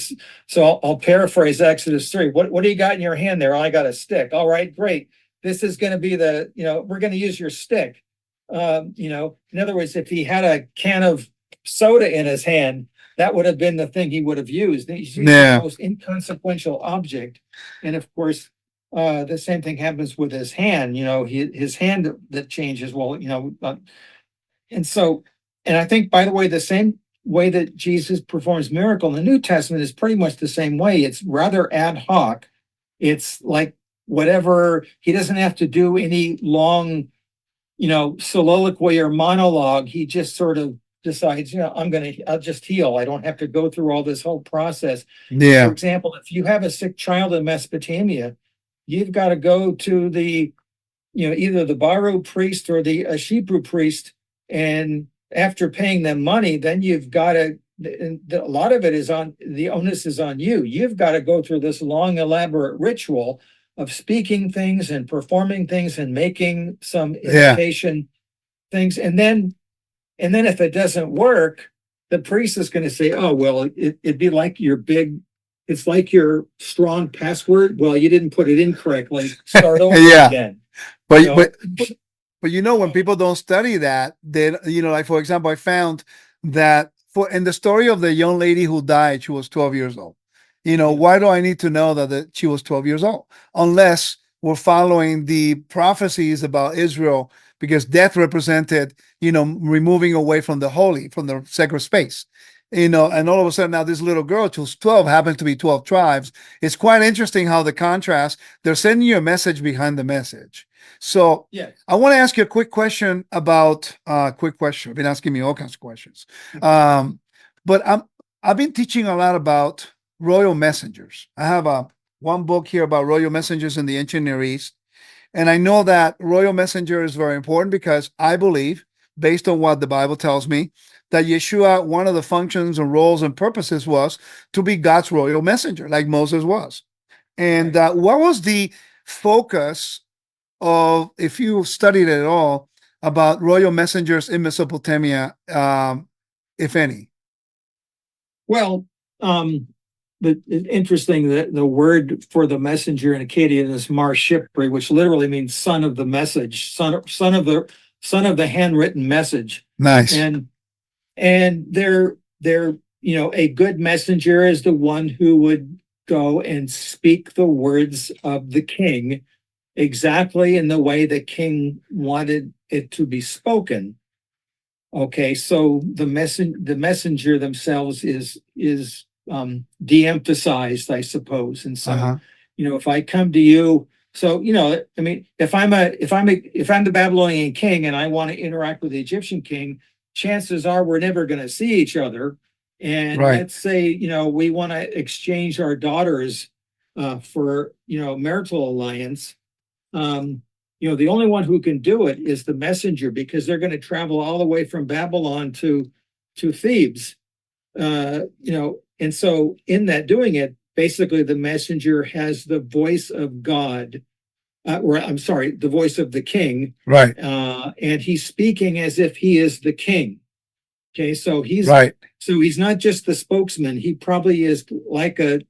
I'll paraphrase Exodus 3. What do you got in your hand there? Oh, I got a stick. All right, great. This is going to be we're going to use your stick. In other words, if he had a can of soda in his hand, that would have been the thing he would have used. He's using the most inconsequential object. And of course, the same thing happens with his hand. His hand that changes. Well, and I think, by the way, the same way that Jesus performs miracle in the New Testament is pretty much the same way. It's rather ad hoc. It's like whatever, he doesn't have to do any long, soliloquy or monologue. He just sort of decides, I'll just heal. I don't have to go through all this whole process. Yeah. For example, if you have a sick child in Mesopotamia, you've got to go to the, either the Baru priest or the Ashibru priest, and after paying them money, then you've got to, a lot of it is the onus is on you. You've got to go through this long, elaborate ritual of speaking things and performing things and making some imitation things. And then if it doesn't work, the priest is going to say, oh, well, it'd be like it's like your strong password. Well, you didn't put it in correctly. Start over again. But when people don't study that, then, like, for example, I found that in the story of the young lady who died, she was 12 years old. Why do I need to know that she was 12 years old? Unless we're following the prophecies about Israel, because death represented, removing away from the holy, from the sacred space. And all of a sudden now this little girl who's 12 happens to be 12 tribes. It's quite interesting how the contrast, they're sending you a message behind the message. So I want to ask you a quick question about I've been asking me all kinds of questions. But I've been teaching a lot about royal messengers. I have one book here about royal messengers in the ancient Near East. And I know that royal messenger is very important because I believe, based on what the Bible tells me, that Yeshua, one of the functions and roles and purposes was to be God's royal messenger, like Moses was. And what was the focus of, if you studied it at all, about royal messengers in Mesopotamia, if any? Well, but it's interesting that the word for the messenger in Akkadian is Mar Shipri, which literally means son of the message, son of the handwritten message. Nice. And they're a good messenger is the one who would go and speak the words of the king exactly in the way the king wanted it to be spoken. Okay, so the messenger themselves is de-emphasized, I suppose. And so, if I come to you, so if I'm the Babylonian king and I want to interact with the Egyptian king, chances are we're never going to see each other. And let's say we want to exchange our daughters for, marital alliance. The only one who can do it is the messenger, because they're going to travel all the way from Babylon to Thebes. And so in that doing it, basically the messenger has the voice of God, or I'm sorry, the voice of the king, Right. And he's speaking as if he is the king. Okay, so he's not just the spokesman. He probably is like a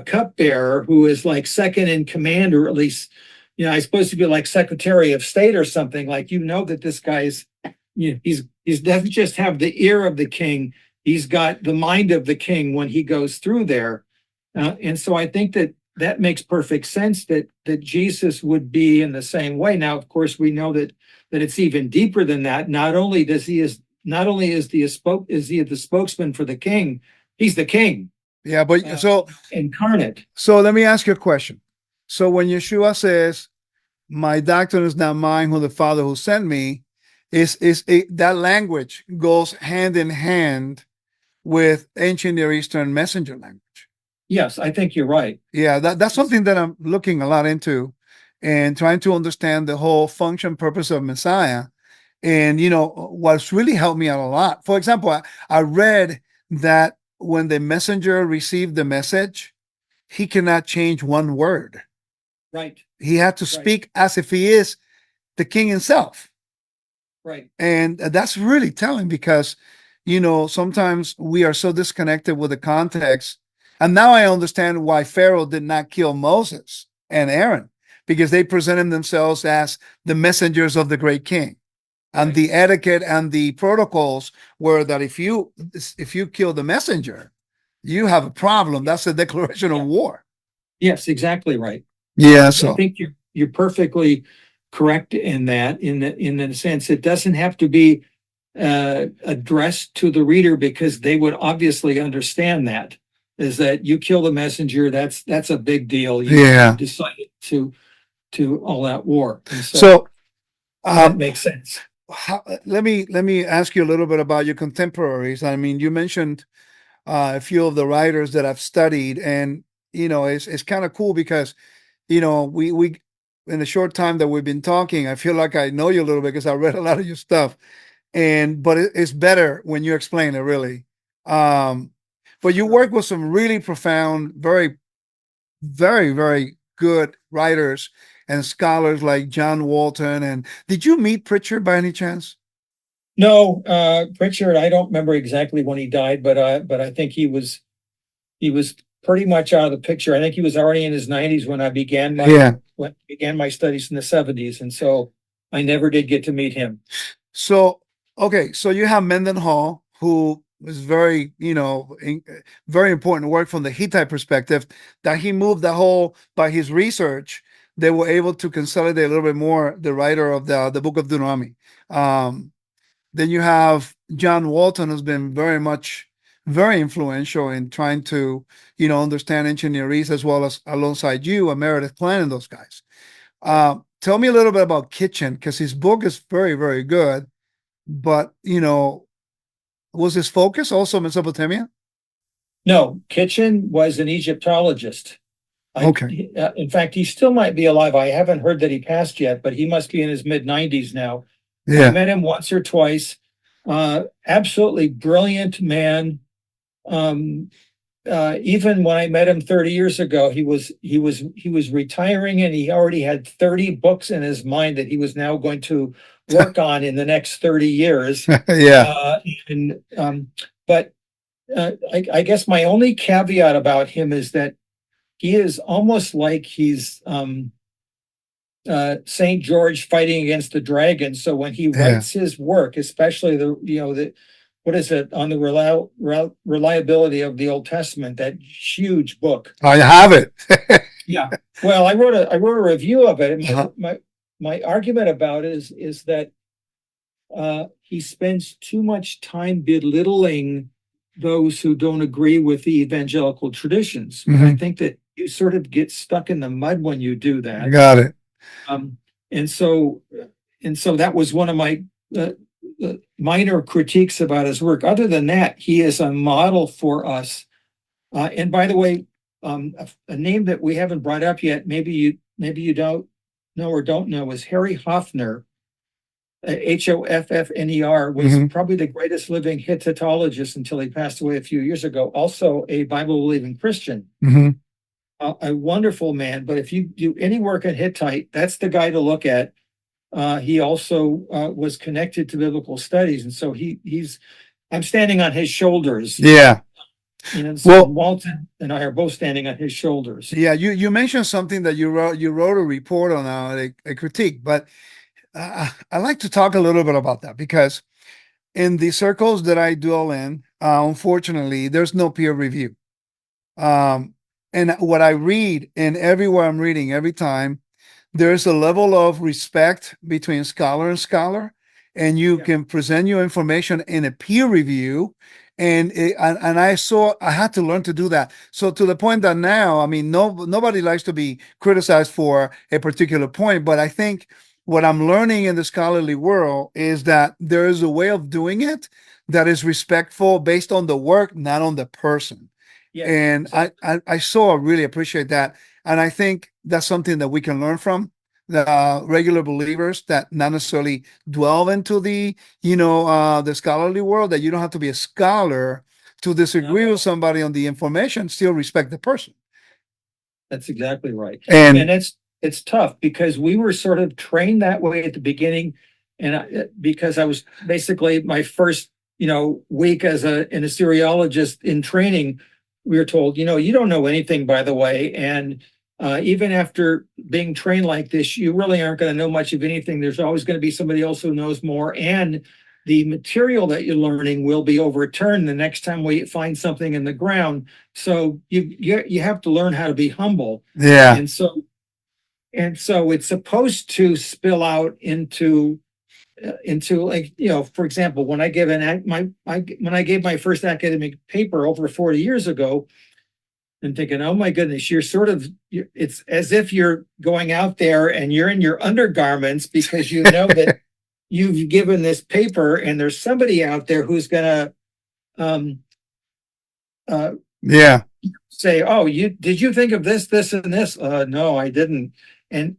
cupbearer who is like second in command, or at least, he's supposed to be like Secretary of State or something. Like, that this guy's, he's doesn't just have the ear of the king. He's got the mind of the king when he goes through there. And so I think that makes perfect sense that Jesus would be in the same way. Now, of course, we know that it's even deeper than that. Not only is he the spokesman for the king, he's the king. Yeah, but so incarnate. So let me ask you a question. So when Yeshua says, "My doctrine is not mine, who the Father who sent me," that language goes hand in hand with ancient Near Eastern messenger language. Yes, I think you're right. Yeah, that's something that I'm looking a lot into and trying to understand the whole function, purpose of Messiah. And, what's really helped me out a lot. For example, I read that when the messenger received the message, he cannot change one word. Right. He had to speak as if he is the king himself. Right. And that's really telling, because, sometimes we are so disconnected with the context. And now I understand why Pharaoh did not kill Moses and Aaron, because they presented themselves as the messengers of the great king. And the etiquette and the protocols were that if you kill the messenger, you have a problem. That's a declaration of war. Yes, exactly right. Yeah, so I think you're perfectly correct in that. In the sense, it doesn't have to be addressed to the reader, because they would obviously understand that. Is that you kill the messenger? That's a big deal. You decided to all out war. So that makes sense. Let me ask you a little bit about your contemporaries. I mean, you mentioned a few of the writers that I've studied, and it's kind of cool because we in the short time that we've been talking, I feel like I know you a little bit because I read a lot of your stuff, but it's better when you explain it, really. But you work with some really profound, very, very, very good writers and scholars like John Walton. And did you meet Pritchard by any chance? No, Pritchard, I don't remember exactly when he died, but I think he was pretty much out of the picture. I think he was already in his 90s when I began my studies in the 70s, and so I never did get to meet him. So so you have Mendenhall, who is very, very important work from the Hittite perspective, that he moved by his research, they were able to consolidate a little bit more the writer of the book of Deuteronomy. Then you have John Walton, who's been very influential in trying to, understand ancient Near East, as well as alongside you and Meredith Kline and those guys. Tell me a little bit about Kitchen, because his book is very, very good. But, was his focus also Mesopotamia? No, Kitchen was an Egyptologist. Okay. In fact, he still might be alive. I haven't heard that he passed yet, but he must be in his mid-90s now. Yeah. I met him once or twice. Absolutely brilliant man. Even when I met him 30 years ago, he was retiring, and he already had 30 books in his mind that he was now going to work on in the next 30 years. Yeah. But I guess my only caveat about him is that he is almost like he's St. George fighting against the dragon. So when he writes his work, especially what is it on the reliability of the Old Testament, that huge book. I have it. Yeah. Well, I wrote a review of it. And my argument about it is that he spends too much time belittling those who don't agree with the evangelical traditions. Mm-hmm. I think that you sort of get stuck in the mud when you do that. Got it. And so that was one of my minor critiques about his work. Other than that, he is a model for us. And by the way, a name that we haven't brought up yet, maybe you don't know or don't know, is Harry Hoffner. Hoffner was Hmm. probably the greatest living Hittitologist until he passed away a few years ago. Also a Bible believing Christian, Hmm. a wonderful man. But if you do any work on Hittite, that's the guy to look at. He also was connected to biblical studies, and so he's. I'm standing on his shoulders. Yeah. So Well, Walton and I are both standing on his shoulders. yeah, you mentioned something that you wrote a report on, a critique, but I like to talk a little bit about that because in the circles that I dwell in, unfortunately, there's no peer review. Um, and what I read, and everywhere I'm reading, every time, there's a level of respect between scholar and scholar, and you Yeah. can present your information in a peer review. And I had to learn to do that. So to the point that now, I mean, nobody likes to be criticized for a particular point, but I think what I'm learning in the scholarly world is that there is a way of doing it that is respectful based on the work, not on the person. Yes, And exactly. I so really appreciate that. And I think that's something that we can learn from the regular believers that not necessarily dwell into the scholarly world, that you don't have to be a scholar to disagree with No, somebody on the information, still respect the person. that's exactly right. And And it's tough because we were sort of trained that way at the beginning. Because I was basically my first, week as an Assyriologist in training, we were told, you don't know anything, by the way. And even after being trained like this, you really aren't going to know much of anything. There's always going to be somebody else who knows more. And the material that you're learning will be overturned the next time we find something in the ground. So you have to learn how to be humble. yeah, And so it's supposed to spill out into like, for example, when I gave when I gave my first academic paper over 40 years ago, and thinking, oh my goodness, it's as if you're going out there and you're in your undergarments because you know that you've given this paper and there's somebody out there who's gonna um, uh, yeah, say, "Oh, did you think of this, this, and this?" No, I didn't. And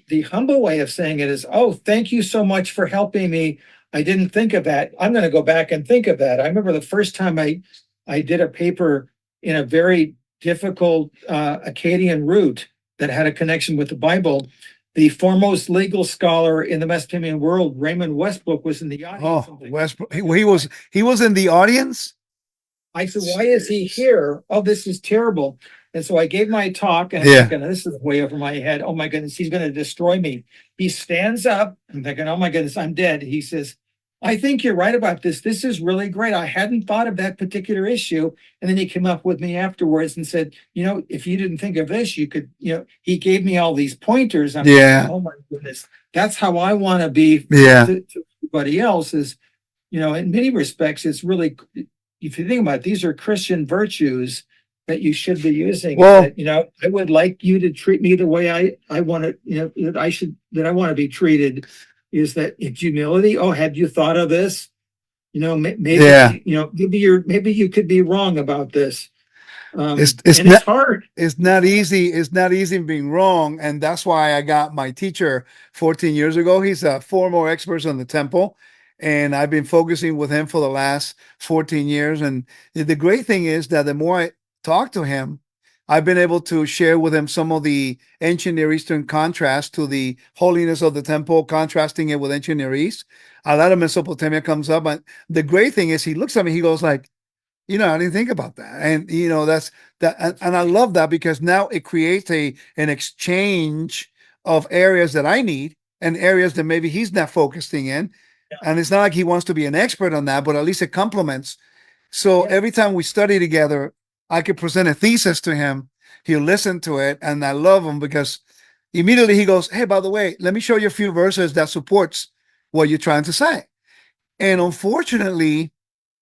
the humble way of saying it is, "Oh, thank you so much for helping me. I didn't think of that. I'm going to go back and think of that." I remember the first time I did a paper in a very difficult Akkadian root that had a connection with the Bible. The foremost legal scholar in the Mesopotamian world, Raymond Westbrook, was in the audience. oh, Westbrook, he was in the audience. I said, why is he here? Oh, this is terrible. And so I gave my talk and I'm Yeah, thinking, this is way over my head. Oh my goodness, he's going to destroy me. He stands up. I'm thinking, oh my goodness, I'm dead. He says, I think you're right about this. This is really great. I hadn't thought of that particular issue. And then he came up with me afterwards and said, if you didn't think of this, you could, he gave me all these pointers. I'm thinking, yeah, oh my goodness, that's how I want to be yeah. to everybody else is, in many respects, it's really, if you think about it, these are Christian virtues that you should be using. Well, I would like you to treat me the way I want to, that I want to be treated. Is that in humility? Oh, had you thought of this? yeah. Maybe, maybe you could be wrong about this. It's And it's not hard. it's It's not hard. easy. It's not easy being wrong, and that's why I got my teacher 14 years ago. He's a former expert on the temple, and I've been focusing with him for the last 14 years. And the great thing is that the more I talk to him, I've been able to share with him some of the ancient Near Eastern contrast to the holiness of the temple, contrasting it with ancient Near East. A lot of Mesopotamia comes up, and the great thing is he looks at me, he goes like, I didn't think about that. And that's that and I love that because now it creates an exchange of areas that I need and areas that maybe he's not focusing in. And it's not like he wants to be an expert on that, but at least it complements. So Yeah. every time we study together, I could present a thesis to him. He'll listen to it, and I love him because immediately he goes, "Hey, by the way, let me show you a few verses that supports what you're trying to say." And unfortunately,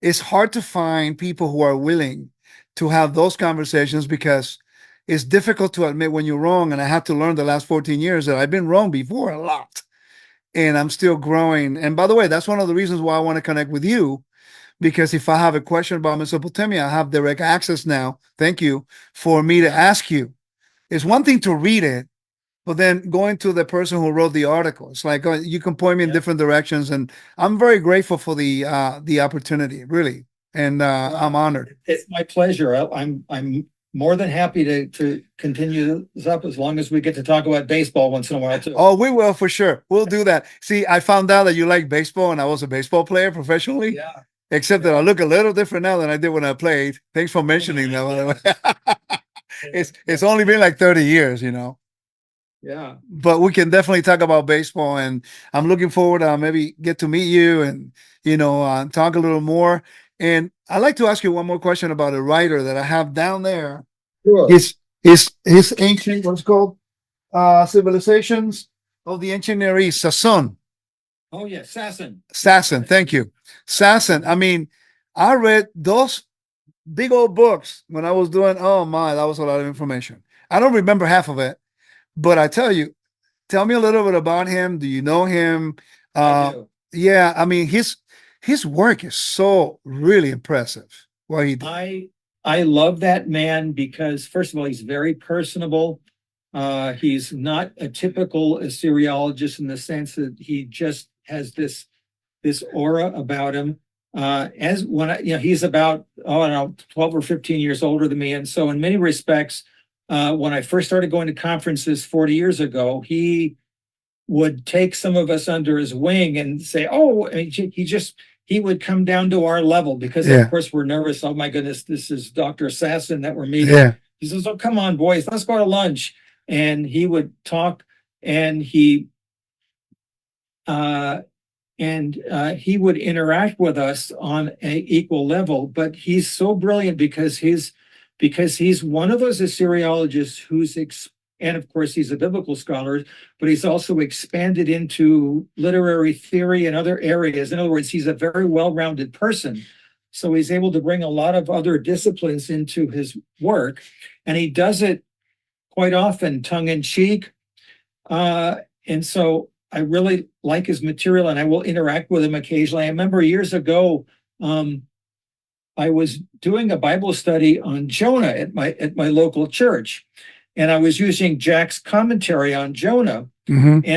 it's hard to find people who are willing to have those conversations because it's difficult to admit when you're wrong. And I had to learn the last 14 years that I've been wrong before a lot and I'm still growing. And by the way, that's one of the reasons why I want to connect with you because if I have a question about Mesopotamia, I have direct access now. Thank you for me to ask you. It's one thing to read it, but then going to the person who wrote the article, it's like you can point me in Yeah. different directions, and I'm very grateful for the opportunity, really, and I'm honored. It's my pleasure. I'm more than happy to continue this up as long as we get to talk about baseball once in a while too. Oh, we will for sure. We'll do that. See, I found out that you like baseball, and I was a baseball player professionally. Yeah. Except that I look a little different now than I did when I played. Thanks for mentioning that. By the way. It's only been like 30 years, you know. Yeah. But we can definitely talk about baseball, and I'm looking forward to maybe get to meet you and talk a little more. And I'd like to ask you one more question about a writer that I have down there. Sure. His ancient, what's it called, civilizations of the ancient Near East, Sasson. Oh yeah, Sasson. Sasson, thank you. Sasson. I mean, I read those big old books when I was doing, oh my, that was a lot of information. I don't remember half of it, but I tell you, tell me a little bit about him. Do you know him? I do. Yeah, I mean, his work is so really impressive. What he did. I love that man because first of all, he's very personable. He's not a typical Assyriologist in the sense that he just has this aura about him. As when he's about, I don't know, 12 or 15 years older than me. And so in many respects, when I first started going to conferences 40 years ago, he would take some of us under his wing and say, oh, I mean, he would come down to our level because Yeah. of course we're nervous. Oh my goodness, this is Dr. Sasson that we're meeting. Yeah. He says, oh, come on, boys, let's go to lunch. And he would talk and he would interact with us on an equal level. But he's so brilliant because he's one of those Assyriologists who's and of course he's a biblical scholar, but he's also expanded into literary theory and other areas. In other words, he's a very well-rounded person. So he's able to bring a lot of other disciplines into his work, and he does it quite often tongue-in-cheek. And so I really like his material, and I will interact with him occasionally. I remember years ago, I was doing a Bible study on Jonah at my local church, and I was using Jack's commentary on Jonah. Mm-hmm.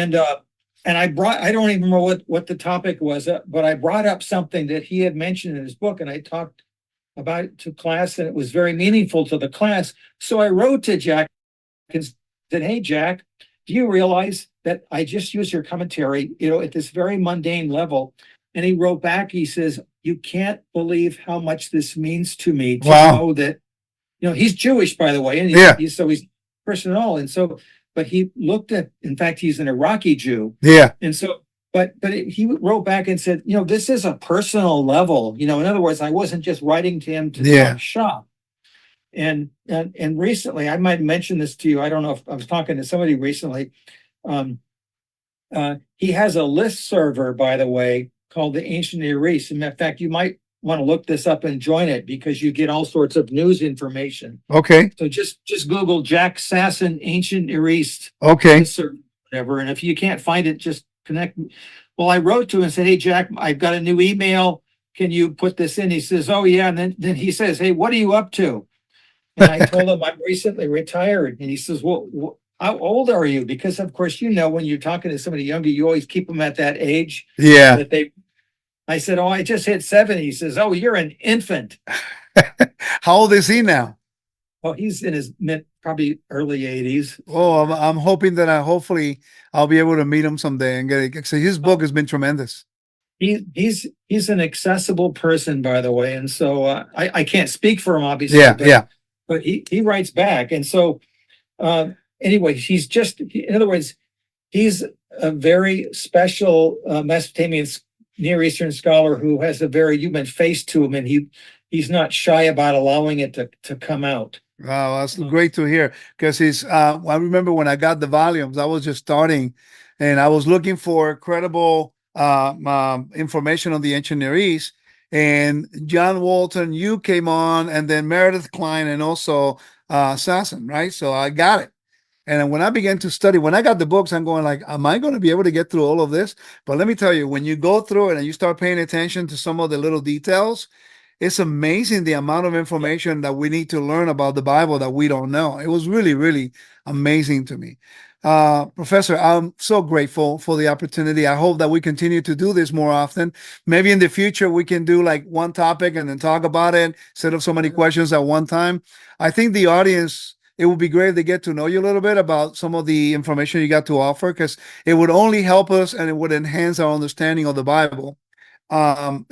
And I don't even remember what the topic was, but I brought up something that he had mentioned in his book, and I talked about it to class, and it was very meaningful to the class. So I wrote to Jack and said, hey, Jack, do you realize that I just used your commentary, at this very mundane level? And he wrote back, he says, you can't believe how much this means to me to know that, he's Jewish, by the way, and he's personal. And so, but he looked at, in fact, he's an Iraqi Jew. Yeah. And so, but he wrote back and said, this is a personal level. In other words, I wasn't just writing to him to talk shop. And recently, I might mention this to you. I don't know if I was talking to somebody recently. He has a list server, by the way, called the Ancient Near East. And in fact, you might want to look this up and join it because you get all sorts of news information. Okay. So just Google Jack Sasson Ancient Near East. Okay. Whatever. And if you can't find it, just connect. Well, I wrote to him and said, hey, Jack, I've got a new email. Can you put this in? He says, oh, yeah. And then he says, hey, what are you up to? And I told him I'm recently retired. And he says, well, how old are you? Because, of course, when you're talking to somebody younger, you always keep them at that age. Yeah. I said, oh, I just hit 70. He says, oh, you're an infant. How old is he now? Well, he's in his probably early 80s. Oh, I'm hoping that hopefully I'll be able to meet him someday and get it. So his book has been tremendous. He's an accessible person, by the way. And so I can't speak for him, obviously. Yeah. But he writes back. And so anyway, in other words, he's a very special Mesopotamian Near Eastern scholar who has a very human face to him, and he's not shy about allowing it to come out. Wow, that's great to hear. Because I remember when I got the volumes, I was just starting, and I was looking for credible information on the ancient Near East. And John Walton, you came on, and then Meredith Klein, and also Sasson, right? So I got it. And when I began to study, when I got the books, I'm going like, am I going to be able to get through all of this? But let me tell you, when you go through it and you start paying attention to some of the little details, it's amazing the amount of information that we need to learn about the Bible that we don't know. It was really, really amazing to me. Professor, I'm so grateful for the opportunity. I hope that we continue to do this more often. Maybe in the future we can do like one topic and then talk about it instead of so many questions at one time. I think the audience, it would be great if they get to know you a little bit about some of the information you got to offer, because it would only help us and it would enhance our understanding of the Bible,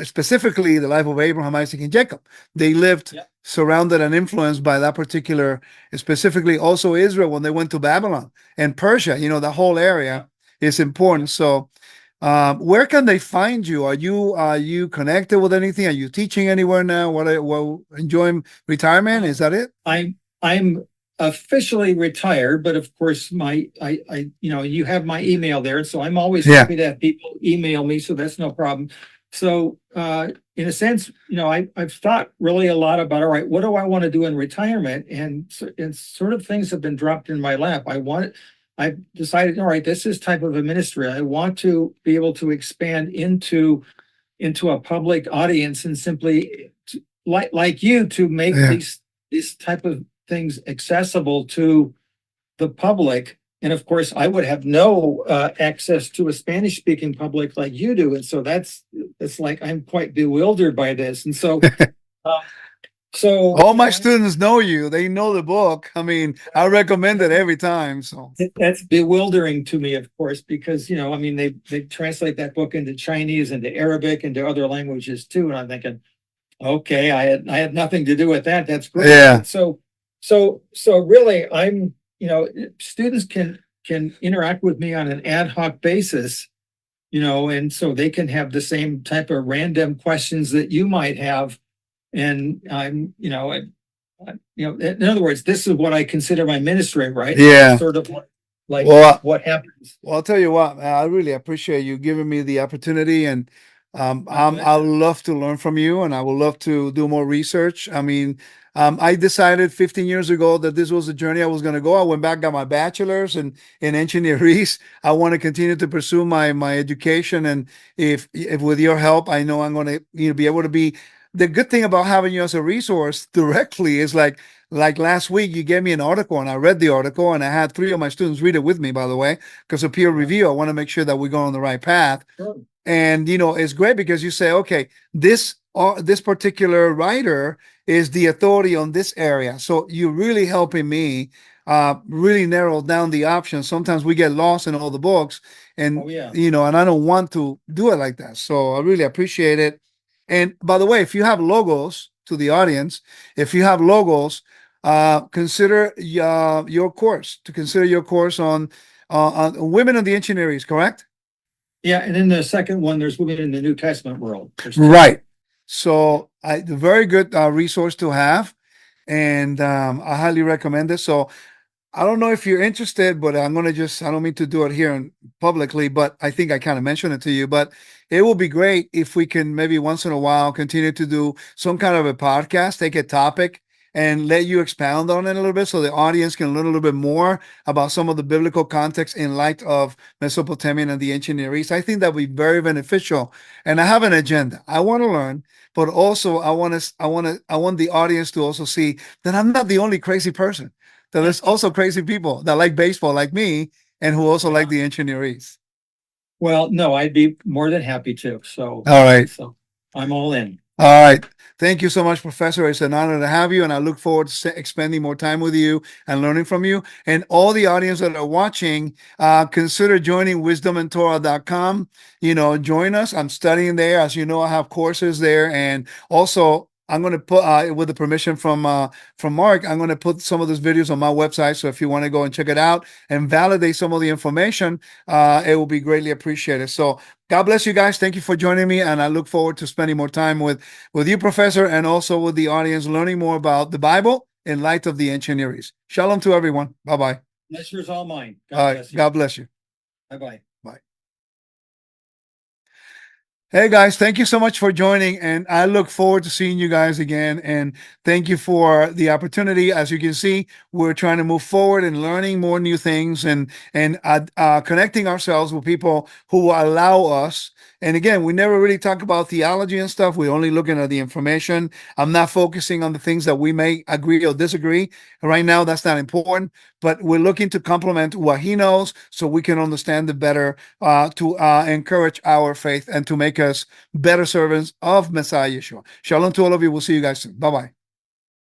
specifically the life of Abraham, Isaac, and Jacob. They lived surrounded and influenced by that particular, specifically also Israel when they went to Babylon and Persia. The whole area is important. So, where can they find you? Are you connected with anything? Are you teaching anywhere now? Enjoying retirement? Is that it? I'm officially retired, but of course you have my email there, so I'm always happy to have people email me, so that's no problem. So in a sense, I've thought really a lot about, all right, what do I want to do in retirement? And sort of things have been dropped in my lap. I've decided, all right, this is type of a ministry. I want to be able to expand into a public audience and simply like you to make these type of things accessible to the public. And of course, I would have no access to a Spanish speaking public like you do. And so it's like I'm quite bewildered by this. And so all my students know you. They know the book. I mean, I recommend it every time. So that's bewildering to me, of course, because they translate that book into Chinese, into Arabic, into other languages too. And I'm thinking, okay, I had nothing to do with that. That's great. Yeah. So really, I'm students can interact with me on an ad hoc basis, and so they can have the same type of random questions that you might have. And I'm, in other words, this is what I consider my ministry, right? Yeah. Sort of like what happens. Well, I'll tell you what, man, I really appreciate you giving me the opportunity, and I love to learn from you, and I would love to do more research. I mean, I decided 15 years ago that this was the journey I was going to go. I went back, got my bachelor's in engineering. I want to continue to pursue my education, and if with your help, I know I'm going to be able to be. The good thing about having you as a resource directly is like last week, you gave me an article and I read the article, and I had 3 of my students read it with me, by the way, because of peer review. I want to make sure that we go on the right path. Sure. And, it's great because you say, okay, this particular writer is the authority on this area. So you're really helping me really narrow down the options. Sometimes we get lost in all the books, and, and I don't want to do it like that. So I really appreciate it. And by the way, if you have logos, to the audience, if you have logos, consider your course, on women in the engineers, correct? Yeah, and in the second one, there's women in the New Testament world. Right. So, very good resource to have, and I highly recommend it. So, I don't know if you're interested, but I don't mean to do it here publicly, but I think I kind of mentioned it to you. But it will be great if we can maybe once in a while continue to do some kind of a podcast, take a topic and let you expound on it a little bit so the audience can learn a little bit more about some of the biblical context in light of Mesopotamian and the ancient Near East. I think that would be very beneficial. And I have an agenda. I want to learn, but also I want the audience to also see that I'm not the only crazy person. That there's also crazy people that like baseball like me and who also like the ancient Near East. Well, no, I'd be more than happy to. So, all right. So I'm all in. All right. Thank you so much, Professor. It's an honor to have you, and I look forward to spending more time with you and learning from you. And all the audience that are watching, consider joining wisdomandtorah.com. Join us. I'm studying there. As you know, I have courses there, and also I'm going to put, with the permission from Mark, I'm going to put some of those videos on my website. So if you want to go and check it out and validate some of the information, it will be greatly appreciated. So God bless you guys. Thank you for joining me. And I look forward to spending more time with you, Professor, and also with the audience, learning more about the Bible in light of the ancient Near East. Shalom to everyone. Bye-bye. Pleasure's all mine. God bless you. Bye-bye. Bye. Hey guys, thank you so much for joining, and I look forward to seeing you guys again. And thank you for the opportunity. As you can see, we're trying to move forward and learning more new things, and connecting ourselves with people who will allow us. And again, we never really talk about theology and stuff. We're only looking at the information. I'm not focusing on the things that we may agree or disagree. Right now, that's not important. But we're looking to complement what he knows, so we can understand it better, to encourage our faith and to make us better servants of Messiah Yeshua. Shalom to all of you. We'll see you guys soon. Bye bye.